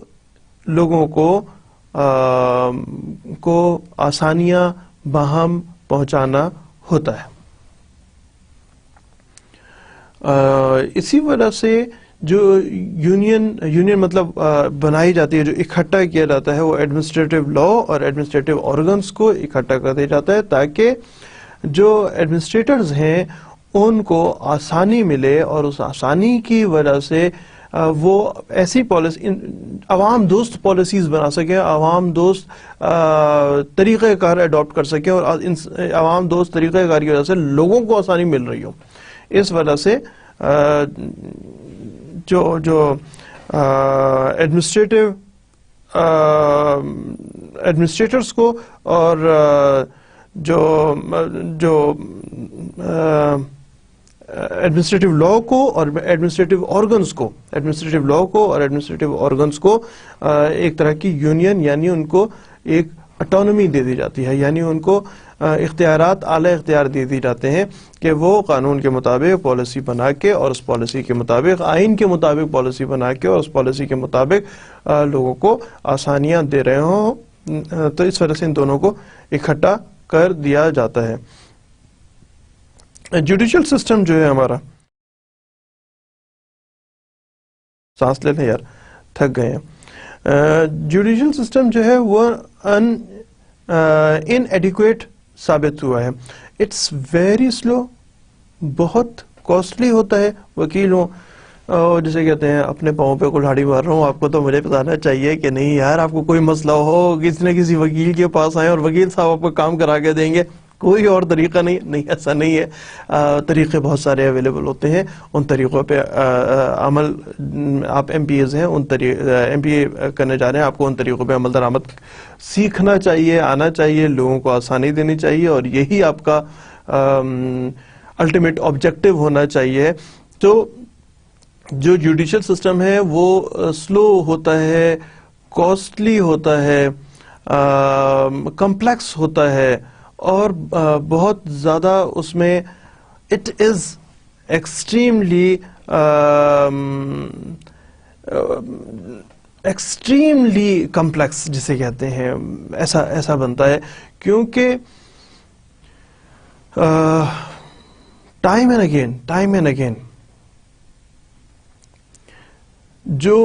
لوگوں کو آسانیاں باہم پہنچانا ہوتا ہے. اسی وجہ سے جو یونین مطلب بنائی جاتی ہے، جو اکٹھا کیا جاتا ہے، وہ ایڈمنسٹریٹو لا اور ایڈمنسٹریٹو آرگنز کو اکٹھا کر دیا جاتا ہے تاکہ جو ایڈمنسٹریٹرز ہیں ان کو آسانی ملے، اور اس آسانی کی وجہ سے وہ ایسی پالیسی، عوام دوست پالیسیز بنا سکیں، عوام دوست طریقہ کار اڈاپٹ کر سکیں، اور عوام دوست طریقہ کار کی وجہ سے لوگوں کو آسانی مل رہی ہو. اس وجہ سے جو ایڈمنسٹریٹرز کو اور جو ایڈمنسٹریٹو لا کو اور ایڈمنسٹریٹو آرگنز کو ایک طرح کی یونین، یعنی ان کو ایک اٹانومی دے دی جاتی ہے، یعنی ان کو اختیارات، اعلی اختیار دے دی جاتے ہیں کہ وہ قانون کے مطابق پالیسی بنا کے، اور اس پالیسی کے مطابق، آئین کے مطابق پالیسی بنا کے، اور اس پالیسی کے مطابق لوگوں کو آسانیاں دے رہے ہوں. تو اس وجہ سے ان دونوں کو اکٹھا کر دیا جاتا ہے. جوڈیشل سسٹم جو ہے ہمارا، سانس لے لیں یار، تھک گئے ہیں. جوڈیشل سسٹم جو ہے وہ ان ایڈیکویٹ ثابت ہوا ہے. اٹس ویری سلو, بہت کاسٹلی ہوتا ہے. وکیل ہوں جسے کہتے ہیں اپنے پاؤں پہ کلہاڑی مار رہا ہوں, آپ کو تو مجھے بتانا چاہیے کہ نہیں یار, آپ کو کوئی مسئلہ ہو کسی نہ کسی وکیل کے پاس آئیں اور وکیل صاحب آپ کو کام کرا کے دیں گے, کوئی اور طریقہ نہیں, ایسا نہیں ہے. طریقے بہت سارے اویلیبل ہوتے ہیں, ان طریقوں پہ عمل, آپ ایم پی ایز ہیں, ایم پی اے کرنے جا رہے ہیں, آپ کو ان طریقوں پہ عمل درآمد سیکھنا چاہیے, آنا چاہیے, لوگوں کو آسانی دینی چاہیے, اور یہی آپ کا الٹیمیٹ آبجیکٹو ہونا چاہیے. تو جو جوڈیشل سسٹم ہے وہ سلو ہوتا ہے, کاسٹلی ہوتا ہے, کمپلیکس ہوتا ہے, اور بہت زیادہ اس میں اٹ از ایکسٹریملی کمپلیکس جسے کہتے ہیں, ایسا بنتا ہے کیونکہ ٹائم اینڈ اگین جو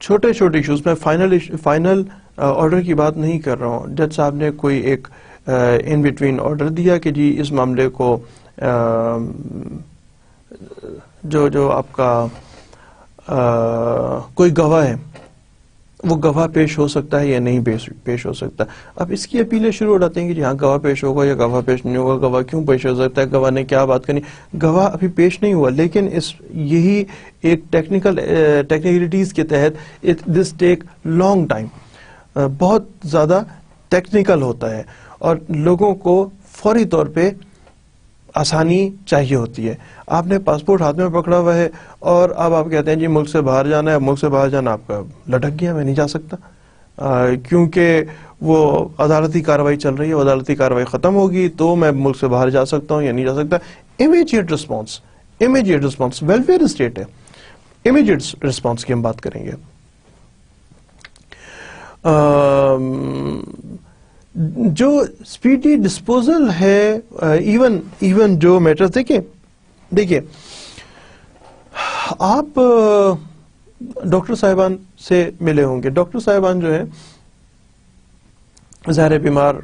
چھوٹے ایشوز میں فائنل آرڈر کی بات نہیں کر رہا ہوں. جج صاحب نے کوئی ایک ان بٹوین آرڈر دیا کہ جی اس معاملے کو جو آپ کا کوئی گواہ ہے وہ گواہ پیش ہو سکتا ہے یا نہیں پیش ہو سکتا. اب اس کی اپیلیں شروع ہو جاتی ہیں کہ جی ہاں گواہ پیش ہوگا یا گواہ پیش نہیں ہوگا, گواہ کیوں پیش ہو سکتا ہے, گواہ نے کیا بات کرنی. گواہ ابھی پیش نہیں ہوا, لیکن یہی ایک ٹیکنیکلٹیز کے تحت دس ٹیک لانگ ٹائم, بہت زیادہ ٹیکنیکل ہوتا ہے, اور لوگوں کو فوری طور پہ آسانی چاہیے ہوتی ہے. آپ نے پاسپورٹ ہاتھ میں پکڑا ہوا ہے اور اب آپ کہتے ہیں جی ملک سے باہر جانا ہے, ملک سے باہر جانا آپ کا لٹک گیا, میں نہیں جا سکتا کیونکہ وہ عدالتی کارروائی چل رہی ہے, وہ عدالتی کارروائی ختم ہوگی تو میں ملک سے باہر جا سکتا ہوں یا نہیں جا سکتا. امیجیٹ رسپانس ویلفیئر اسٹیٹ ہے, امیجیٹ رسپانس کی ہم بات کریں گے. جو اسپیڈی ڈسپوزل ہے, ایون جو میٹرز دیکھیے آپ ڈاکٹر صاحبان سے ملے ہوں گے. ڈاکٹر صاحبان جو ہے ظاہر بیمار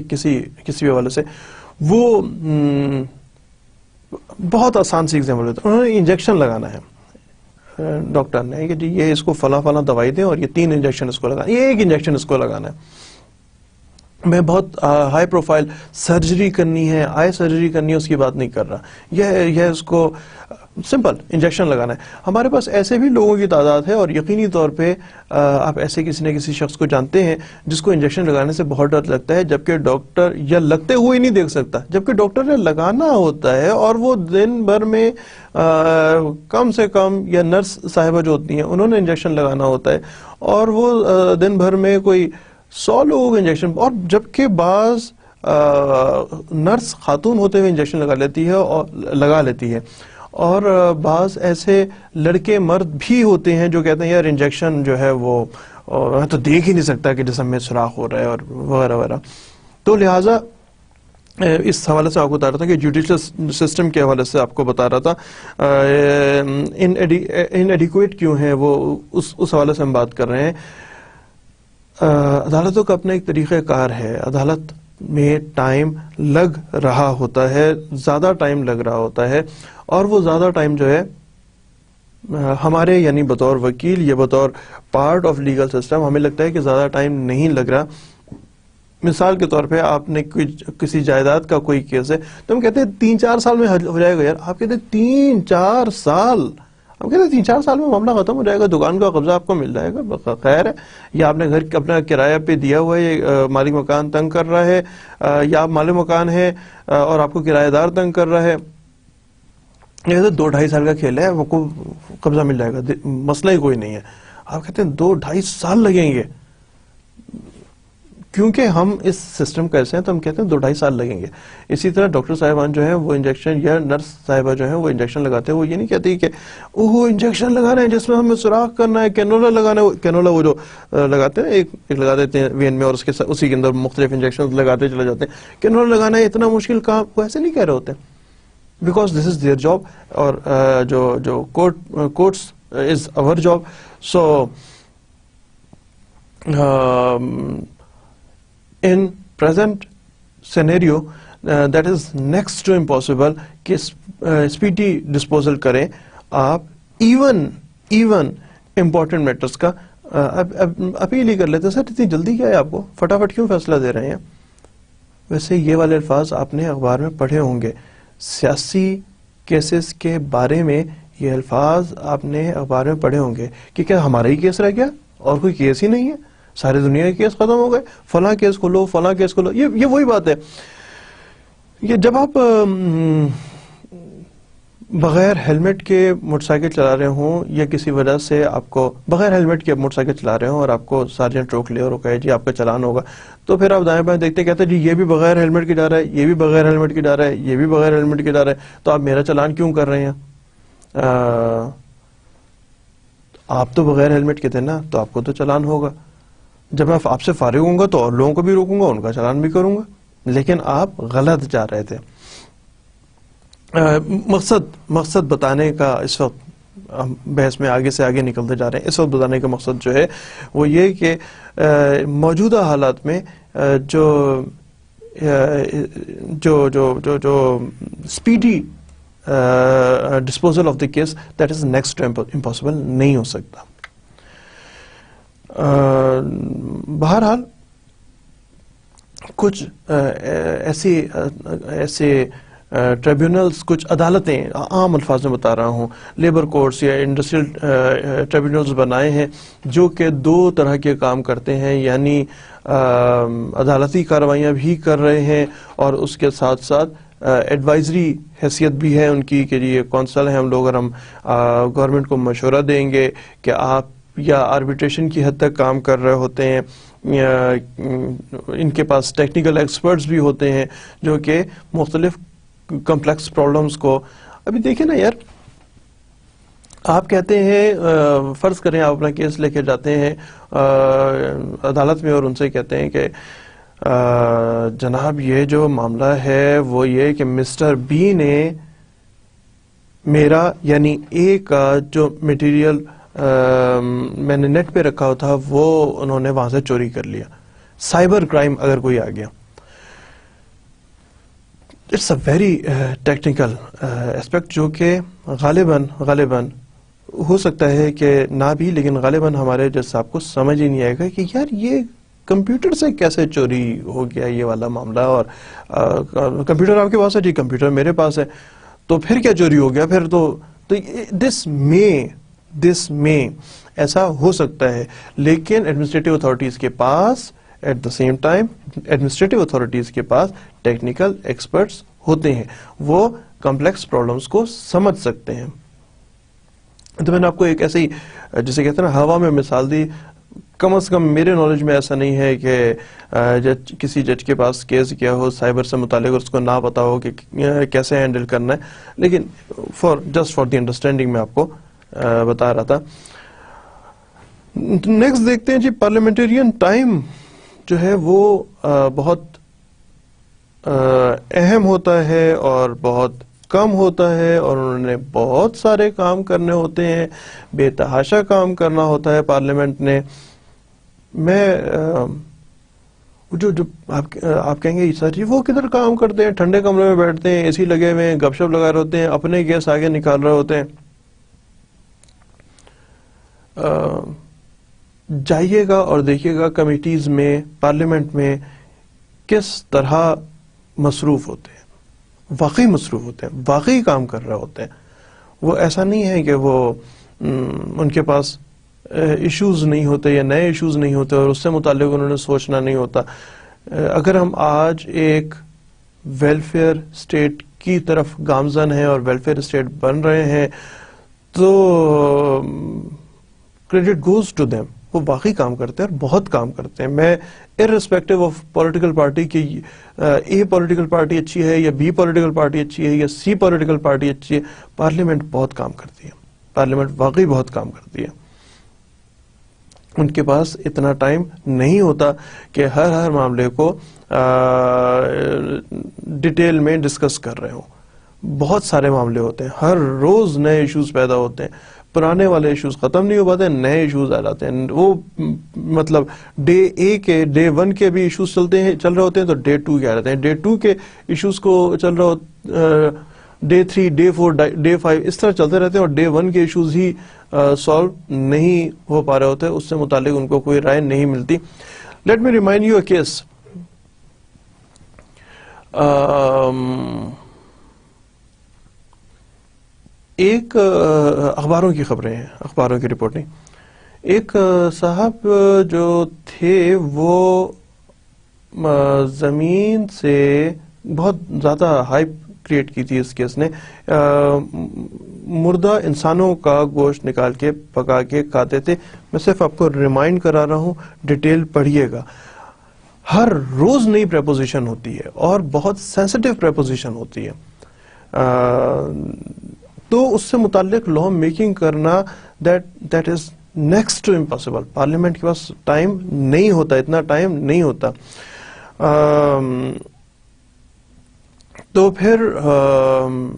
کسی حوالے سے, وہ بہت آسان سی ایگزامپل ہوتا ہے. انہوں نے انجیکشن لگانا ہے, ڈاکٹر نے کہ جی یہ اس کو فلاں دوائی دیں اور یہ 3 انجیکشن اس کو لگانا, یہ 1 انجیکشن اس کو لگانا ہے. میں بہت ہائی پروفائل سرجری کرنی ہے, آئی سرجری کرنی ہے, اس کی بات نہیں کر رہا. یہ اس کو سمپل انجیکشن لگانا ہے. ہمارے پاس ایسے بھی لوگوں کی تعداد ہے, اور یقینی طور پہ آپ ایسے کسی نہ کسی شخص کو جانتے ہیں جس کو انجیکشن لگانے سے بہت ڈر لگتا ہے, جبکہ ڈاکٹر یا لگتے ہوئے نہیں دیکھ سکتا, جبکہ ڈاکٹر نے لگانا ہوتا ہے, اور وہ دن بھر میں کم سے کم, یا نرس صاحبہ جو ہوتی ہیں انہوں نے انجیکشن لگانا ہوتا ہے, اور وہ دن بھر میں کوئی 100 لوگوں کو انجیکشن, اور جبکہ بعض نرس خاتون ہوتے ہوئے انجیکشن لگا لیتی ہے, اور بعض ایسے لڑکے مرد بھی ہوتے ہیں جو کہتے ہیں یار انجیکشن جو ہے وہ میں تو دیکھ ہی نہیں سکتا کہ جسم میں سوراخ ہو رہا ہے, اور وغیرہ وغیرہ. تو لہٰذا اس حوالے سے آپ کو بتا رہا تھا کہ جوڈیشل سسٹم کے حوالے سے آپ کو بتا رہا تھا ان ایڈیکویٹ کیوں ہے وہ, اس حوالے سے ہم بات کر رہے ہیں. عدالتوں کا اپنا ایک طریقہ کار ہے, عدالت میں ٹائم لگ رہا ہوتا ہے, زیادہ ٹائم لگ رہا ہوتا ہے, اور وہ زیادہ ٹائم جو ہے ہمارے یعنی بطور وکیل یا بطور پارٹ آف لیگل سسٹم ہمیں لگتا ہے کہ زیادہ ٹائم نہیں لگ رہا. مثال کے طور پہ آپ نے کسی جائیداد کا کوئی کیس ہے تو ہم کہتے ہیں 3-4 سال میں ہو جائے گا. یار آپ کہتے ہیں 3-4 سال, ہم کہتے ہیں 3-4 سال میں معاملہ ختم ہو جائے گا, دکان کا قبضہ آپ کو مل جائے گا, خیر ہے. یا آپ نے گھر اپنا کرایہ پہ دیا ہوا ہے, مالک مکان تنگ کر رہا ہے, یا آپ مالک مکان ہے اور آپ کو کرایہ دار تنگ کر رہا ہے, یہ 2-2.5 سال کا کھیل ہے, وہ کو قبضہ مل جائے گا, مسئلہ ہی کوئی نہیں ہے. آپ کہتے ہیں 2-2.5 سال لگیں گے, کیونکہ ہم اس سسٹم کا ایسے ہیں تو ہم کہتے ہیں 2-2.5 سال لگیں گے. اسی طرح ڈاکٹر صاحبان جو ہیں وہ انجیکشن, یا نرس صاحبہ جو ہیں وہ انجیکشن لگاتے ہیں, وہ یہ نہیں کہتی کہ وہ انجیکشن لگانا ہے جس میں ہمیں سوراخ کرنا ہے, کینولا لگانا ہے. کینولا وہ جو لگاتے ہیں ایک لگا دیتے ہیں وین میں, اور اسی کے اندر مختلف انجیکشن لگاتے چلے جاتے ہیں. کینولا لگانا ہے اتنا مشکل کام, وہ ایسے نہیں کہہ رہے ہوتے, because this is their job, اور جو courts is our job. So in present scenario that is next to impossible کہ اسپیڈی ڈسپوزل کریں آپ ایون امپورٹنٹ میٹرز کا. اپیل ہی کر لیتے سر اتنی جلدی کیا ہے آپ کو, فٹافٹ کیوں فیصلہ دے رہے ہیں. ویسے یہ والے الفاظ آپ نے اخبار میں پڑھے ہوں گے, سیاسی کیسز کے بارے میں یہ الفاظ آپ نے اخبار میں پڑھے ہوں گے کہ کیا ہمارا ہی کیس رہ گیا اور کوئی کیس ہی نہیں ہے, ساری دنیا کے کیس ختم ہو گئے, فلاں کیس کھولو فلاں کیس کھولو. یہ وہی بات ہے. یہ جب آپ بغیر ہیلمٹ کے موٹر سائیکل چلا رہے ہوں یا کسی وجہ سے آپ کو بغیر ہیلمٹ کے موٹر سائیکل چلا رہے ہوں اور آپ کو سارجنٹ روک لے اور کہے جی آپ کا چلان ہوگا, تو پھر آپ دائیں بائیں دیکھتے کہتے ہیں جی یہ بھی بغیر ہیلمٹ کی جا رہا ہے, یہ بھی بغیر ہیلمٹ کی جا رہا ہے, یہ بھی بغیر ہیلمٹ کی جا رہا ہے, تو آپ میرا چلان کیوں کر رہے ہیں. آپ تو بغیر ہیلمٹ کے تھے نا, تو آپ کو تو چلان ہوگا. جب میں آپ سے فارغ ہوں گا تو اور لوگوں کو بھی روکوں گا, ان کا چلان بھی کروں گا. لیکن آپ غلط جا رہے تھے. مقصد بتانے کا اس وقت ہم بحث میں آگے سے آگے نکلتے جا رہے ہیں. اس وقت بتانے کا مقصد جو ہے وہ یہ کہ موجودہ حالات میں جو speedy disposal of the case that is next to impossible نہیں ہو سکتا. بہرحال کچھ ایسے ٹریبیونلز, کچھ عدالتیں, عام الفاظ میں بتا رہا ہوں, لیبر کورٹس یا انڈسٹریل ٹریبیونلز بنائے ہیں جو کہ دو طرح کے کام کرتے ہیں, یعنی عدالتی کارروائیاں بھی کر رہے ہیں اور اس کے ساتھ ساتھ ایڈوائزری حیثیت بھی ہے ان کی کہ یہ کونسل ہیں ہم لوگ, اور ہم گورنمنٹ کو مشورہ دیں گے کہ آپ یا آربیٹریشن کی حد تک کام کر رہے ہوتے ہیں, ان کے پاس ٹیکنیکل ایکسپرٹس بھی ہوتے ہیں جو کہ مختلف کمپلیکس پرابلمس کو. ابھی دیکھیں نا یار, آپ کہتے ہیں فرض کریں آپ اپنا کیس لے کے جاتے ہیں عدالت میں اور ان سے کہتے ہیں کہ جناب یہ جو معاملہ ہے وہ یہ کہ مسٹر بی نے میرا یعنی اے کا جو مٹیریل میں نے نیٹ پہ رکھا تھا وہ انہوں نے وہاں سے چوری کر لیا. سائبر کرائم اگر کوئی آ گیا, it's a very technical aspect جو کہ غالباً ہو سکتا ہے کہ نہ بھی, لیکن غالباً ہمارے جیسا آپ کو سمجھ ہی نہیں آئے گا کہ یار یہ کمپیوٹر سے کیسے چوری ہو گیا یہ والا معاملہ. اور کمپیوٹر آپ کے پاس ہے, جی کمپیوٹر میرے پاس ہے, تو پھر کیا چوری ہو گیا. پھر تو دس میں ایسا ہو سکتا ہے, لیکن ایڈمنسٹریٹو اتھارٹیز کے پاس at the same time administrative authorities کے پاس ٹیکنیکل ایکسپرٹس ہوتے ہیں, وہ کمپلیکس پرابلمس کو سمجھ سکتے ہیں. تو میں نے آپ کو ایک ایسے ہی جسے کہتے ہیں نا ہوا میں مثال دی, کم از کم میرے نالج میں ایسا نہیں ہے کہ کسی جج کے پاس کیس کیا ہو سائبر سے متعلق اور اس کو نہ پتا ہو کہ کیسے ہینڈل کرنا ہے, لیکن جسٹ فار دی انڈرسٹینڈنگ میں آپ کو بتا رہا تھا. نیکسٹ دیکھتے ہیں جی, پارلیمنٹرین ٹائم جو ہے وہ بہت اہم ہوتا ہے اور بہت کم ہوتا ہے, اور انہوں نے بہت سارے کام کرنے ہوتے ہیں, بے تحاشا کام کرنا ہوتا ہے پارلیمنٹ نے. میں جو آپ کہیں گے سر جی وہ کدھر کام کرتے ہیں, ٹھنڈے کمرے میں بیٹھتے ہیں, اے سی لگے ہوئے ہیں, گپ شپ لگا رہے ہوتے ہیں, اپنے گیس آگے نکال رہے ہوتے ہیں. جائیے گا اور دیکھیے گا کمیٹیز میں پارلیمنٹ میں کس طرح مصروف ہوتے ہیں, واقعی مصروف ہوتے ہیں, واقعی کام کر رہے ہوتے ہیں. وہ ایسا نہیں ہے کہ وہ ان کے پاس ایشوز نہیں ہوتے یا نئے ایشوز نہیں ہوتے اور اس سے متعلق انہوں نے سوچنا نہیں ہوتا. اگر ہم آج ایک ویلفیئر اسٹیٹ کی طرف گامزن ہیں اور ویلفیئر اسٹیٹ بن رہے ہیں تو کریڈٹ گوز ٹو دیم. وہ باقی کام کرتے ہیں اور بہت کام کرتے ہیں. میں ارسپیکٹو آف پولیٹیکل پارٹی کہ اے پولیٹیکل پارٹی اچھی ہے یا بی پولیٹیکل پارٹی اچھی ہے یا سی پولیٹیکل پارٹی اچھی ہے, پارلیمنٹ بہت کام کرتی ہے, پارلیمنٹ واقعی بہت کام کرتی ہے. ان کے پاس اتنا ٹائم نہیں ہوتا کہ ہر معاملے کو ڈیٹیل میں ڈسکس کر رہے ہوں. بہت سارے معاملے ہوتے ہیں, ہر روز نئے ایشوز پیدا ہوتے ہیں. پرانے والے ایشوز ختم نہیں ہو پاتے, نئے ایشوز آ جاتے ہیں. وہ مطلب ڈے اے کے ڈے 1 کے بھی ایشوز چل رہے ہوتے ہیں تو ڈے 2 کے آ جاتے ہیں, ڈے 2 کے ایشوز کو چل رہا ڈے 3 ڈے 4 ڈے 5 اس طرح چلتے رہتے ہیں, اور ڈے 1 کے ایشوز ہی سالو نہیں ہو پا رہے ہوتے, اس سے متعلق ان کو کوئی رائے نہیں ملتی. Let me remind you a case. ایک اخباروں کی خبریں ہیں, اخباروں کی رپورٹنگ. ایک صاحب جو تھے وہ زمین سے بہت زیادہ ہائپ کریٹ کی تھی اس کیس نے. مردہ انسانوں کا گوشت نکال کے پکا کے کھاتے تھے. میں صرف آپ کو ریمائنڈ کرا رہا ہوں, ڈیٹیل پڑھیے گا. ہر روز نئی پریپوزیشن ہوتی ہے اور بہت سینسٹیو پریپوزیشن ہوتی ہے, تو اس سے متعلق لا میکنگ کرنا that is next to impossible. Parliament کے پاس ٹائم نہیں ہوتا, اتنا ٹائم نہیں ہوتا. تو پھر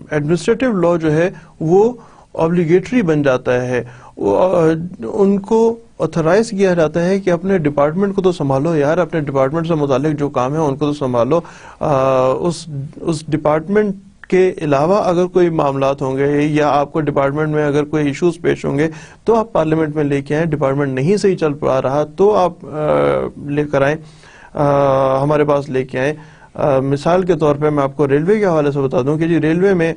ایڈمنسٹریٹو لا جو ہے وہ آبلیگیٹری بن جاتا ہے. ان کو آتھرائز کیا جاتا ہے کہ اپنے ڈپارٹمنٹ کو تو سنبھالو یار, اپنے ڈپارٹمنٹ سے متعلق جو کام ہے ان کو تو سنبھالو. اس ڈپارٹمنٹ کے علاوہ اگر کوئی معاملات ہوں گے یا آپ کو ڈپارٹمنٹ میں اگر کوئی ایشوز پیش ہوں گے تو آپ پارلیمنٹ میں لے کے آئیں. ڈپارٹمنٹ نہیں صحیح چل پا رہا تو آپ لے کر آئیں, ہمارے پاس لے کے آئیں. مثال کے طور پہ میں آپ کو ریلوے کے حوالے سے بتا دوں کہ جی ریلوے میں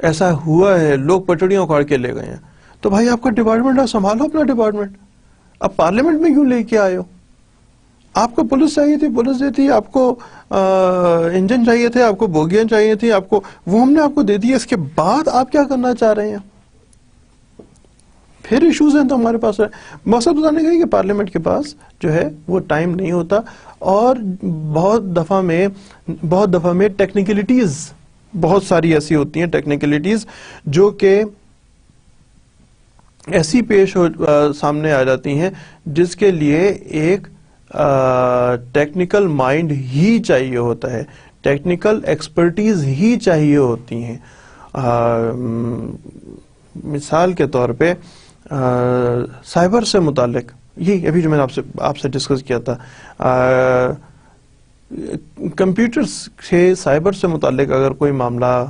ایسا ہوا ہے, لوگ پٹڑیاں اکھاڑ کے لے گئے ہیں. تو بھائی آپ کا ڈپارٹمنٹ ہے, سنبھالو اپنا ڈپارٹمنٹ. اب پارلیمنٹ میں کیوں لے کے آئے ہو؟ آپ کو پولیس چاہیے تھی, پولیس دی تھی. آپ کو انجن چاہیے تھے, آپ کو بوگیاں چاہیے تھی, آپ کو وہ ہم نے آپ کو دے دی. اس کے بعد آپ کیا کرنا چاہ رہے ہیں؟ پھر ایشوز ہیں تو ہمارے پاس ہے. مقصد بتانے کا کہ پارلیمنٹ کے پاس جو ہے وہ ٹائم نہیں ہوتا, اور بہت دفعہ میں ٹیکنیکلٹیز بہت ساری ایسی ہوتی ہیں, ٹیکنیکلٹیز جو کہ ایسی سامنے آ جاتی ہیں جس کے لیے ایک ٹیکنیکل مائنڈ ہی چاہیے ہوتا ہے, ٹیکنیکل ایکسپرٹیز ہی چاہیے ہوتی ہیں. مثال کے طور پہ سائبر سے متعلق, یہ ابھی جو میں نے آپ سے ڈسکس کیا تھا, کمپیوٹر سے سائبر سے متعلق اگر کوئی معاملہ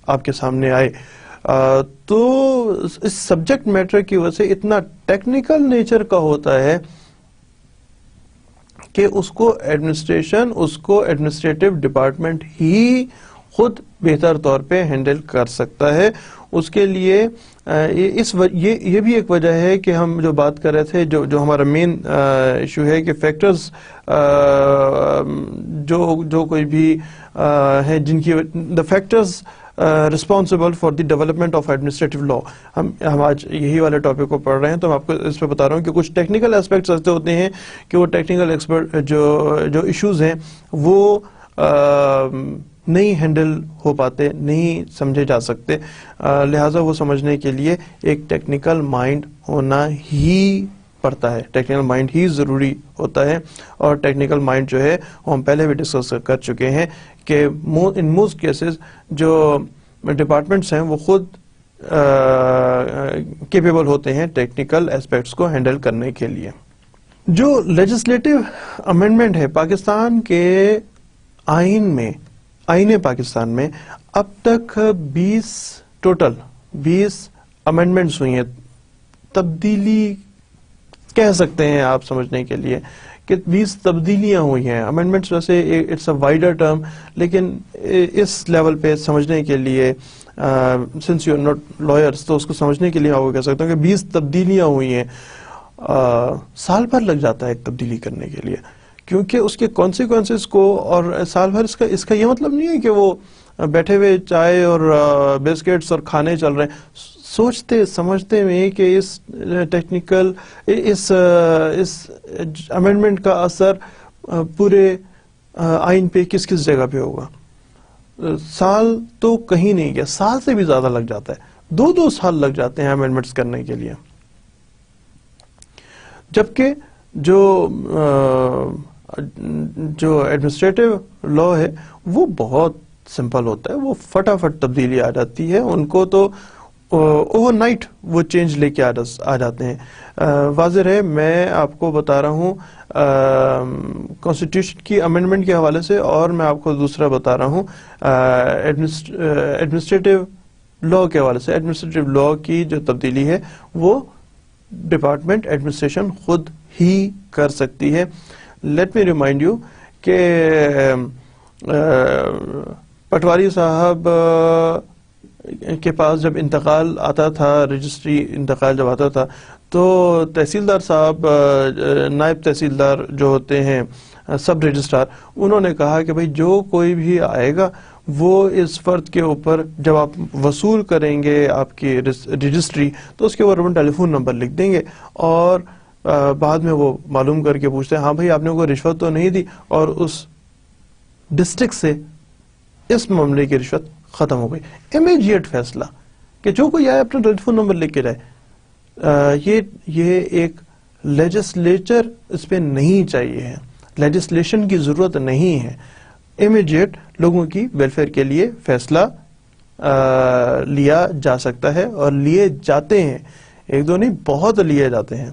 آپ کے سامنے آئے تو اس سبجیکٹ میٹر کی وجہ سے اتنا ٹیکنیکل نیچر کا ہوتا ہے کہ اس کو ایڈمنسٹریٹو ڈپارٹمنٹ ہی خود بہتر طور پہ ہینڈل کر سکتا ہے. اس کے لیے یہ بھی ایک وجہ ہے کہ ہم جو بات کر رہے تھے, جو ہمارا مین ایشو ہے کہ فیکٹرز جو کوئی بھی ہیں جن کی the factors responsible for the development of administrative law. ہم آج یہی والے ٹاپک کو پڑھ رہے ہیں, تو میں آپ کو اس پہ بتا رہا ہوں کہ کچھ ٹیکنیکل اسپیکٹس ایسے ہوتے ہیں کہ وہ ٹیکنیکل ایکسپرٹ جو ایشوز ہیں وہ نہیں ہینڈل ہو پاتے, نہیں سمجھے جا سکتے. لہٰذا وہ سمجھنے کے لیے ایک ٹیکنیکل مائنڈ ہونا ہی پڑتا ہے, ٹیکنیکل مائنڈ ہی ضروری ہوتا ہے. اور ٹیکنیکل مائنڈ جو ہے وہ ہم پہلے بھی ڈسکس کر چکے ہیں کہ ان موسٹ کیسز جو ڈپارٹمنٹس ہیں وہ خود کیپیبل ہوتے ہیں ٹیکنیکل اسپیکٹس کو ہینڈل کرنے کے لیے. جو لیجسلیٹو امینڈمنٹ ہے پاکستان کے آئین پاکستان میں, اب تک 20 امینڈمنٹس ہوئی ہیں. تبدیلی کہہ سکتے ہیں آپ سمجھنے کے لیے کہ 20 تبدیلیاں ہوئی ہیں. امینڈمنٹس ویسے اٹس اے وائڈر ٹرم, لیکن اس لیول پہ سمجھنے کے لیے since you are not lawyers تو اس کو سمجھنے کے لیے آپ کو کہہ سکتا ہوں کہ 20 تبدیلیاں ہوئی ہیں. سال بھر لگ جاتا ہے ایک تبدیلی کرنے کے لیے, کیونکہ اس کے کانسیکوینسز کو, اور سال بھر اس کا یہ مطلب نہیں ہے کہ وہ بیٹھے ہوئے چائے اور بسکٹس اور کھانے چل رہے ہیں, سوچتے سمجھتے میں کہ اس ٹیکنیکل اس امینڈمنٹ کا اثر پورے آئین پہ کس جگہ پہ ہوگا. سال تو کہیں نہیں گیا, سال سے بھی زیادہ لگ جاتا ہے, 2 سال لگ جاتے ہیں امینڈمنٹس کرنے کے لیے. جبکہ جو ایڈمنسٹریٹو لا ہے وہ بہت سمپل ہوتا ہے، وہ فٹافٹ تبدیلی آ جاتی ہے، ان کو تو اوور نائٹ وہ چینج لے کے آ جاتے ہیں. واضح رہے، میں آپ کو بتا رہا ہوں کانسٹیٹیوشن کی امینڈمنٹ کے حوالے سے، اور میں آپ کو دوسرا بتا رہا ہوں ایڈمنسٹریٹو لا کے حوالے سے. ایڈمنسٹریٹو لا کی جو تبدیلی ہے وہ ڈپارٹمنٹ ایڈمنسٹریشن خود ہی کر سکتی ہے. لیٹ می ریمائنڈ یو کہ پٹواری صاحب کے پاس جب انتقال آتا تھا، رجسٹری انتقال جب آتا تھا، تو تحصیلدار صاحب، نائب تحصیلدار جو ہوتے ہیں، سب رجسٹرار، انہوں نے کہا کہ بھئی جو کوئی بھی آئے گا وہ اس فرد کے اوپر جب آپ وصول کریں گے آپ کی رجسٹری، تو اس کے اوپر اپنا ٹیلی فون نمبر لکھ دیں گے، اور بعد میں وہ معلوم کر کے پوچھتے ہیں ہاں بھئی آپ نے کوئی رشوت تو نہیں دی، اور اس ڈسٹرکٹ سے اس معاملے کی رشوت ختم ہو گئی. امیجیٹ فیصلہ کہ جو کوئی آئے اپنا ٹیلی فون نمبر لکھ کے جائے. یہ ایک لیجسلیچر اس پہ نہیں چاہیے ہے، لیجسلیشن کی ضرورت نہیں ہے. امیجیٹ لوگوں کی ویلفیئر کے لیے فیصلہ لیا جا سکتا ہے، اور لیے جاتے ہیں، ایک دو نہیں، بہت لیے جاتے ہیں.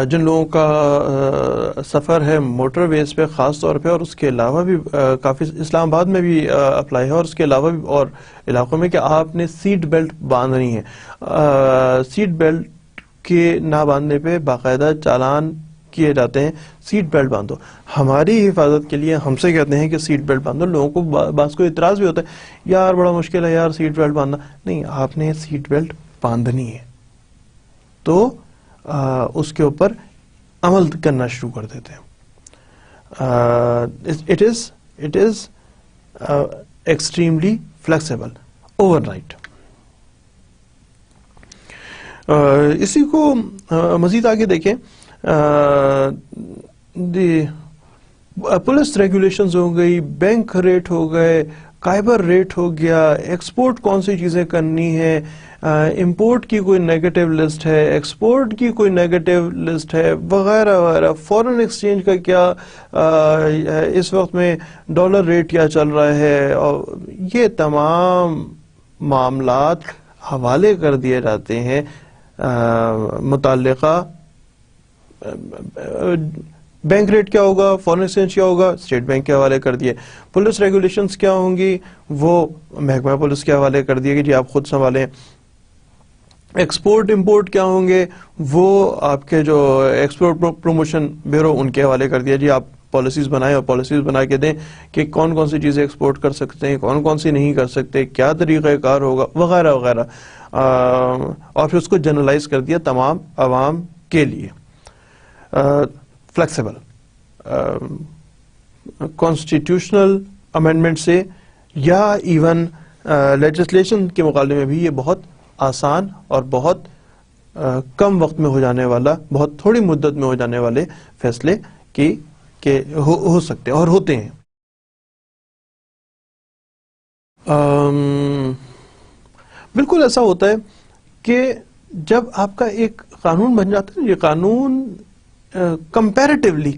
جن لوگوں کا سفر ہے موٹر ویز پہ خاص طور پہ، اور اس کے علاوہ بھی کافی اسلام آباد میں بھی اپلائی ہے، اور اس کے علاوہ بھی اور علاقوں میں، کہ آپ نے سیٹ بیلٹ باندھنی ہے. سیٹ بیلٹ کے نہ باندھنے پہ باقاعدہ چالان کیے جاتے ہیں. سیٹ بیلٹ باندھو. ہماری حفاظت کے لیے ہم سے کہتے ہیں کہ سیٹ بیلٹ باندھو. لوگوں کو بعض کو اعتراض بھی ہوتا ہے، یار بڑا مشکل ہے یار سیٹ بیلٹ باندھنا. نہیں، آپ نے سیٹ بیلٹ باندھنی ہے تو اس کے اوپر عمل کرنا شروع کر دیتے ہیں. It is extremely flexible over night. اسی کو مزید آگے دیکھیں. پولیس ریگولیشنز ہو گئی، بینک ریٹ ہو گئے، کائبر ریٹ ہو گیا، ایکسپورٹ کون سی چیزیں کرنی ہے، امپورٹ کی کوئی نیگیٹو لسٹ ہے، ایکسپورٹ کی کوئی نیگیٹو لسٹ ہے، وغیرہ وغیرہ. فورن ایکسچینج کا کیا اس وقت میں ڈالر ریٹ کیا چل رہا ہے، اور یہ تمام معاملات حوالے کر دیے جاتے ہیں متعلقہ. بینک ریٹ کیا ہوگا، فورن ایکسچینج کیا ہوگا، اسٹیٹ بینک کے حوالے کر دیے. پولیس ریگولیشنز کیا ہوں گی، وہ محکمہ پولیس کے حوالے کر دیے کہ جی آپ خود سنبھالیں. ایکسپورٹ امپورٹ کیا ہوں گے، وہ آپ کے جو ایکسپورٹ پروموشن بیورو ان کے حوالے کر دیا، جی آپ پالیسیز بنائیں اور پالیسیز بنا کے دیں کہ کون کون سی چیزیں ایکسپورٹ کر سکتے ہیں، کون کون سی نہیں کر سکتے، کیا طریقہ کار ہوگا، وغیرہ وغیرہ. اور پھر اس کو جنرلائز کر دیا تمام عوام کے لیے. فلیکسیبل کانسٹیٹیوشنل امینڈمنٹ سے یا ایون لیجسلیشن کے مقابلے میں بھی یہ بہت آسان اور بہت کم وقت میں ہو جانے والا، بہت تھوڑی مدت میں ہو جانے والے فیصلے کہ ہو سکتے اور ہوتے ہیں. بالکل ایسا ہوتا ہے کہ جب آپ کا ایک قانون بن جاتا ہے، یہ قانون کمپیریٹیولی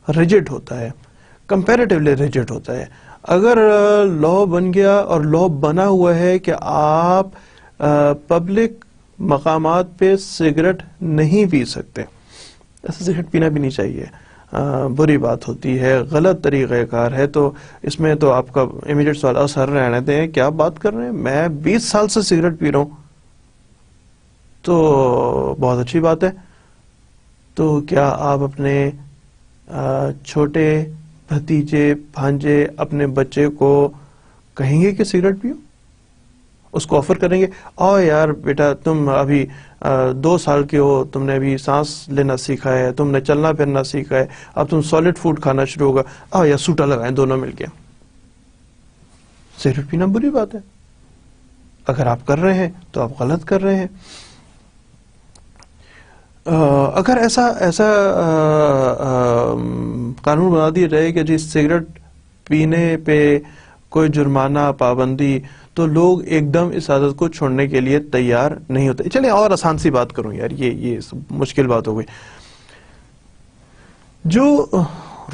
ریجڈ ہوتا ہے. کمپیریٹیولی ریجڈ ہوتا ہے. اگر لا بن گیا اور لا بنا ہوا ہے کہ آپ پبلک مقامات پہ سگریٹ نہیں پی سکتے، ایسے سگریٹ پینا بھی نہیں چاہیے، بری بات ہوتی ہے، غلط طریقہ کار ہے. تو اس میں تو آپ کا امیڈیٹ سوال سر رہنے دیں، کیا بات کر رہے ہیں، میں 20 سال سے سگریٹ پی رہا ہوں. تو بہت اچھی بات ہے. تو کیا آپ اپنے چھوٹے بھتیجے بھانجے اپنے بچے کو کہیں گے کہ سگریٹ پیو؟ اس کو آفر کریں گے، آؤ یار بیٹا تم ابھی 2 سال کے ہو، تم نے ابھی سانس لینا سیکھا ہے، تم نے چلنا پھرنا سیکھا ہے، اب تم سالڈ فوڈ کھانا شروع ہوگا، آؤ یا سوٹا لگائیں دونوں مل کے. سگریٹ پینا بری بات ہے. اگر آپ کر رہے ہیں تو آپ غلط کر رہے ہیں. اگر ایسا قانون بنا دیا جائے کہ جی سگریٹ پینے پہ کوئی جرمانہ پابندی، تو لوگ ایک دم اس عادت کو چھوڑنے کے لیے تیار نہیں ہوتے. چلیں اور آسان سی بات کروں یار، یہ مشکل بات ہو گئی. جو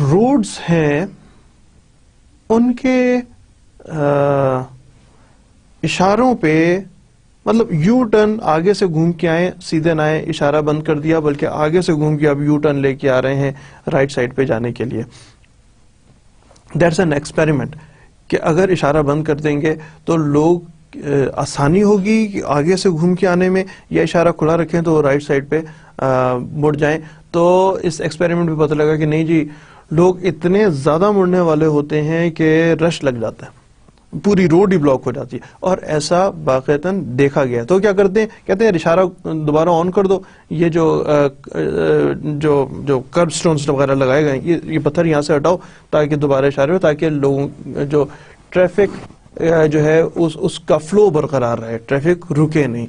روڈز ہیں ان کے اشاروں پہ مطلب یو ٹرن آگے سے گھوم کے آئے, سیدھے نہ آئے, اشارہ بند کر دیا, بلکہ آگے سے گھوم کے اب یو ٹرن لے کے آ رہے ہیں رائٹ سائڈ پہ جانے کے لیے. دیٹس این ایکسپیریمنٹ کہ اگر اشارہ بند کر دیں گے تو لوگ آسانی ہوگی کہ آگے سے گھوم کے آنے میں, یا اشارہ کھلا رکھیں تو رائٹ سائڈ پہ مڑ جائیں. تو اس ایکسپیریمنٹ میں پتہ لگا کہ نہیں جی, لوگ اتنے زیادہ مڑنے والے ہوتے ہیں کہ رش لگ جاتا ہے, پوری روڈ ہی بلاک ہو جاتی ہے, اور ایسا باقاعدتاً دیکھا گیا. تو کیا کرتے ہیں, کہتے ہیں اشارہ دوبارہ آن کر دو, یہ جو کرب سٹونز وغیرہ لگائے گئے ہیں, یہ پتھر یہاں سے ہٹاؤ تاکہ دوبارہ اشارے ہو, تاکہ لوگوں جو ٹریفک جو ہے اس کا فلو برقرار رہے, ٹریفک رکے نہیں.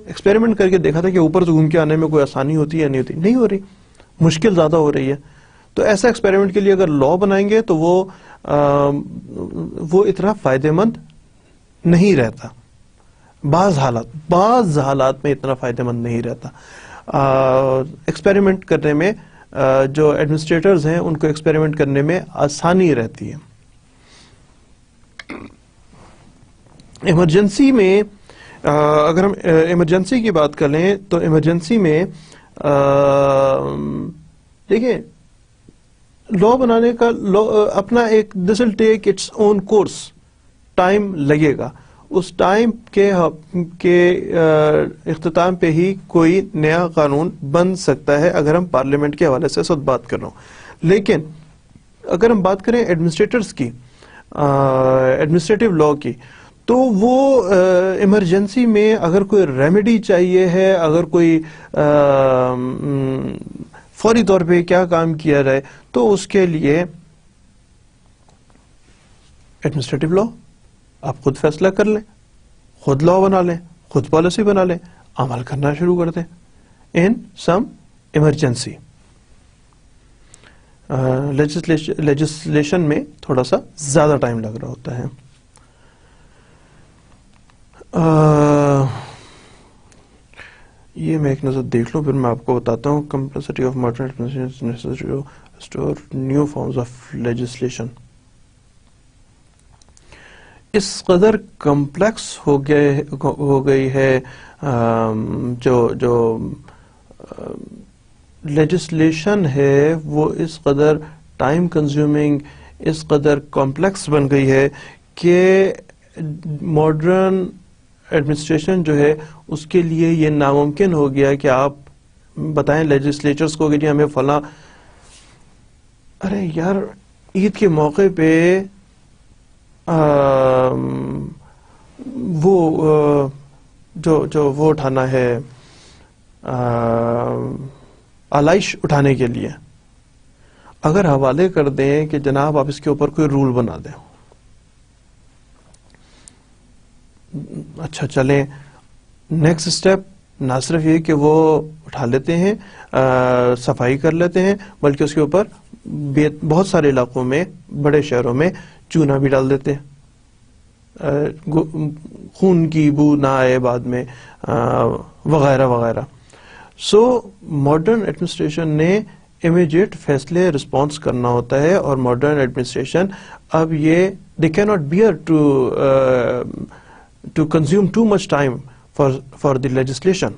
ایکسپیریمنٹ کر کے دیکھا تھا کہ اوپر سے گھوم کے آنے میں کوئی آسانی ہوتی ہے یا نہیں ہوتی, نہیں ہو رہی, مشکل زیادہ ہو رہی ہے. تو ایسا ایکسپیریمنٹ کے لیے اگر لا بنائیں گے تو وہ اتنا فائدہ مند نہیں رہتا. بعض حالات میں اتنا فائدہ مند نہیں رہتا. ایکسپیریمنٹ کرنے میں جو ایڈمنسٹریٹرز ہیں ان کو ایکسپیریمنٹ کرنے میں آسانی رہتی ہے. ایمرجنسی میں اگر ہم ایمرجنسی کی بات کر لیں تو ایمرجنسی میں دیکھیں, لا بنانے کا اپنا ایک دس will take its own course, time لگے گا. اس ٹائم کے اختتام پہ ہی کوئی نیا قانون بن سکتا ہے, اگر ہم پارلیمنٹ کے حوالے سے سب بات کر رہا ہوں. لیکن اگر ہم بات کریں ایڈمنسٹریٹرز کی, ایڈمنسٹریٹو لا کی, تو وہ ایمرجنسی میں اگر کوئی ریمیڈی چاہیے ہے, اگر کوئی فوری طور پہ کیا کام کیا جائے, تو اس کے لیے ایڈمنسٹریٹو لا آپ خود فیصلہ کر لیں, خود لا بنا لیں, خود پالیسی بنا لیں, عمل کرنا شروع کر دیں ان سم ایمرجنسی. لیجسلیشن میں تھوڑا سا زیادہ ٹائم لگ رہا ہوتا ہے. یہ میں ایک نظر دیکھ لوں, پھر میں آپ کو بتاتا ہوں. Complexity of modern administration, new forms of legislation. اس قدر کمپلیکس ہو گئی ہے جو لیجسلیشن ہے, وہ اس قدر ٹائم کنزیومنگ, اس قدر کمپلیکس بن گئی ہے کہ ماڈرن ایڈمنسٹریشن جو ہے اس کے لیے یہ ناممکن ہو گیا کہ آپ بتائیں لیجسلیچرز کو کہ جی ہمیں فلاں, ارے یار عید کے موقع پہ وہ جو وہ اٹھانا ہے, آلائش اٹھانے کے لیے اگر حوالے کر دیں کہ جناب آپ اس کے اوپر کوئی رول بنا دیں, اچھا چلیں, نیکسٹ اسٹیپ نہ صرف یہ کہ وہ اٹھا لیتے ہیں, صفائی کر لیتے ہیں, بلکہ اس کے اوپر بہت سارے علاقوں میں, بڑے شہروں میں چونا بھی ڈال دیتے ہیں, خون کی بو نہ آئے بعد میں, وغیرہ وغیرہ. سو ماڈرن ایڈمنسٹریشن نے امیجیٹ فیصلے رسپانس کرنا ہوتا ہے, اور ماڈرن ایڈمنسٹریشن اب یہ they cannot bear to consume too much time for the legislation.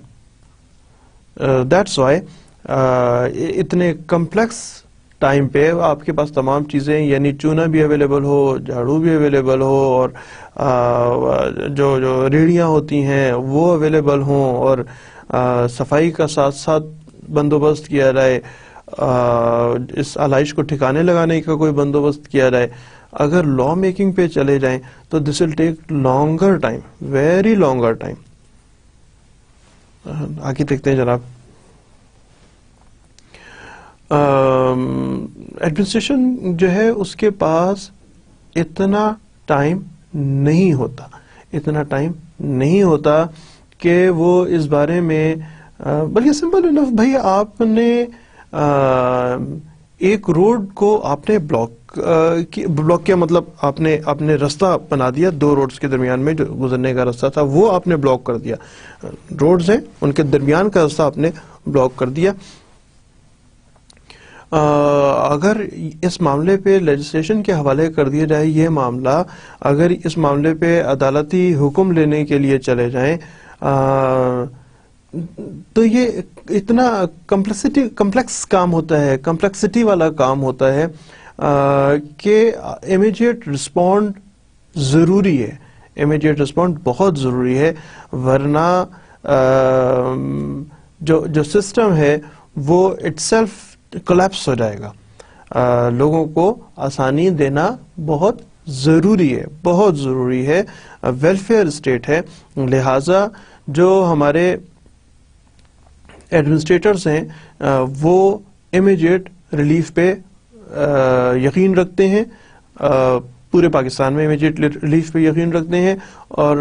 That's why اتنے کمپلیکس ٹائم پہ آپ کے پاس تمام چیزیں, یعنی چونا بھی اویلیبل ہو, جھاڑو بھی اویلیبل ہو, اور جو ریڑیاں ہوتی ہیں وہ اویلیبل ہوں, اور صفائی کا ساتھ ساتھ بندوبست کیا جائے, اس آلائش کو ٹھکانے لگانے کا کوئی بندوبست کیا جائے. اگر لا میکنگ پہ چلے جائیں تو this will take longer time, very longer time. آگے دیکھتے ہیں جناب. ایڈمنسٹریشن جو ہے اس کے پاس اتنا ٹائم نہیں ہوتا کہ وہ اس بارے میں, بلکہ سمپل انف بھائی آپ نے ایک روڈ کو آپ نے بلاک کیا, مطلب آپ نے راستہ بنا دیا, دو روڈز کے درمیان میں جو گزرنے کا راستہ تھا وہ آپ نے بلاک کر دیا, روڈز ہیں ان کے درمیان کا راستہ آپ نے بلاک کر دیا. اگر اس معاملے پہ لیجسلیشن کے حوالے کر دیا جائے یہ معاملہ، اگر اس معاملے پہ عدالتی حکم لینے کے لیے چلے جائیں تو یہ اتنا کمپلیکس کام ہوتا ہے، کمپلیکسٹی والا کام ہوتا ہے کہ امیڈیٹ رسپونڈ ضروری ہے، امیڈیٹ رسپونڈ بہت ضروری ہے، ورنہ جو سسٹم ہے وہ اٹ سیلف کولیپس ہو جائے گا۔ لوگوں کو آسانی دینا بہت ضروری ہے، بہت ضروری ہے، ویلفیئر اسٹیٹ ہے، لہٰذا جو ہمارے ایڈمنسٹریٹرز ہیں وہ امیڈیٹ ریلیف پہ یقین رکھتے ہیں، پورے پاکستان میں امیڈیٹ ریلیف پہ یقین رکھتے ہیں۔ اور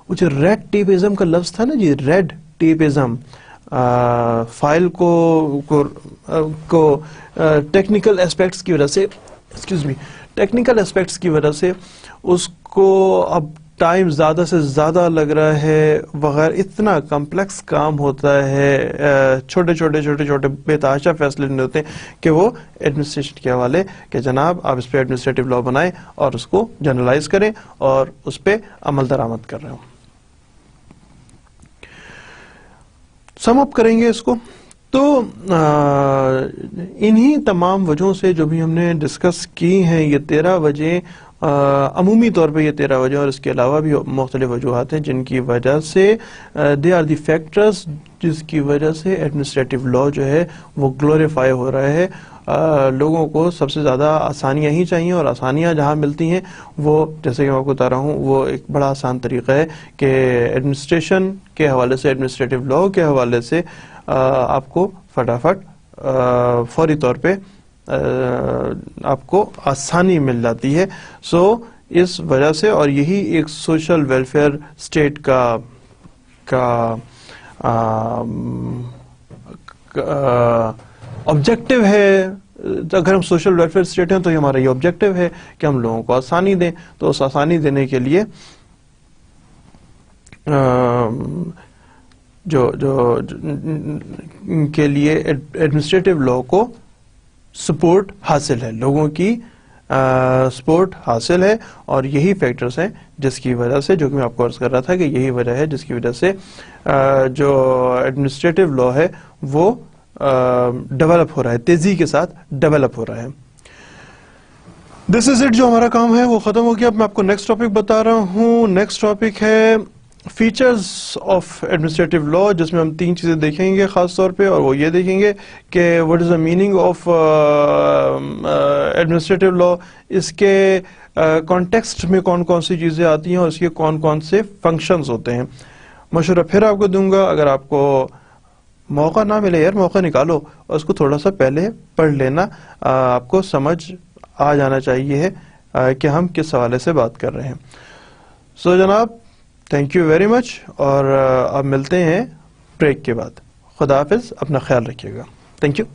وہ جو ریڈ ٹیپزم کا لفظ تھا نا جی، ریڈ ٹیپزم، فائل کو ٹیکنیکل اسپیکٹس کی وجہ سے ٹیکنیکل اسپیکٹس کی وجہ سے اس کو اب ٹائم زیادہ سے زیادہ لگ رہا ہے وغیرہ، اتنا کمپلیکس کام ہوتا ہے، چھوٹے چھوٹے بے تحاشا فیصلے نہیں ہوتے کہ وہ ایڈمنسٹریشن کے حوالے کہ جناب آپ اس پہ ایڈمنسٹریٹو لا بنائیں اور اس کو جنرلائز کریں اور اس پہ عمل درآمد کر رہے ہوں۔ سم اپ کریں گے اس کو تو انہی تمام وجہوں سے جو بھی ہم نے ڈسکس کی ہیں، یہ 13 وجہ عمومی طور پہ یہ 13 وجہ اور اس کے علاوہ بھی مختلف وجوہات ہیں جن کی وجہ سے دے آر دی فیکٹرز جس کی وجہ سے ایڈمنسٹریٹو لا جو ہے وہ گلوریفائی ہو رہا ہے۔ لوگوں کو سب سے زیادہ آسانیاں ہی چاہیے، اور آسانیاں جہاں ملتی ہیں وہ جیسے کہ میں آپ کو بتا رہا ہوں وہ ایک بڑا آسان طریقہ ہے کہ ایڈمنسٹریشن کے حوالے سے، ایڈمنسٹریٹو لا کے حوالے سے آپ کو فٹافٹ فوری طور پہ آپ کو آسانی مل جاتی ہے۔ سو اس وجہ سے، اور یہی ایک سوشل ویلفیئر اسٹیٹ کا آبجیکٹو ہے۔ اگر ہم سوشل ویلفیئر اسٹیٹ ہیں تو یہ ہمارا یہ آبجیکٹو ہے کہ ہم لوگوں کو آسانی دیں، تو اس آسانی دینے کے لیے کے لیے ایڈمنسٹریٹو لا کو سپورٹ حاصل ہے، لوگوں کی سپورٹ حاصل ہے، اور یہی فیکٹرز ہیں جس کی وجہ سے، جو کہ میں آپ کو عرض کر رہا تھا کہ یہی وجہ ہے جس کی وجہ سے جو ایڈمنسٹریٹو لا ہے وہ ڈیولپ ہو رہا ہے، تیزی کے ساتھ ڈیولپ ہو رہا ہے۔ دس از اٹ، جو ہمارا کام ہے وہ ختم ہو گیا۔ اب میں آپ کو نیکسٹ ٹاپک بتا رہا ہوں۔ نیکسٹ ٹاپک ہے فیچرز آف ایڈمنسٹریٹو لا، جس میں ہم 3 چیزیں دیکھیں گے خاص طور پہ، اور وہ یہ دیکھیں گے کہ what is the meaning of administrative law, اس کے کانٹیکسٹ میں کون کون سی چیزیں آتی ہیں اور اس کے کون کون سے فنکشنز ہوتے ہیں۔ مشورہ پھر آپ کو دوں گا، اگر آپ کو موقع نہ ملے یار موقع نکالو اور اس کو تھوڑا سا پہلے پڑھ لینا، آپ کو سمجھ آ جانا چاہیے کہ ہم کس حوالے سے بات کر رہے ہیں۔ سو جناب تھینک یو ویری مچ، اور اب ملتے ہیں بریک کے بعد۔ خدا حافظ، اپنا خیال رکھیے گا۔ Thank you.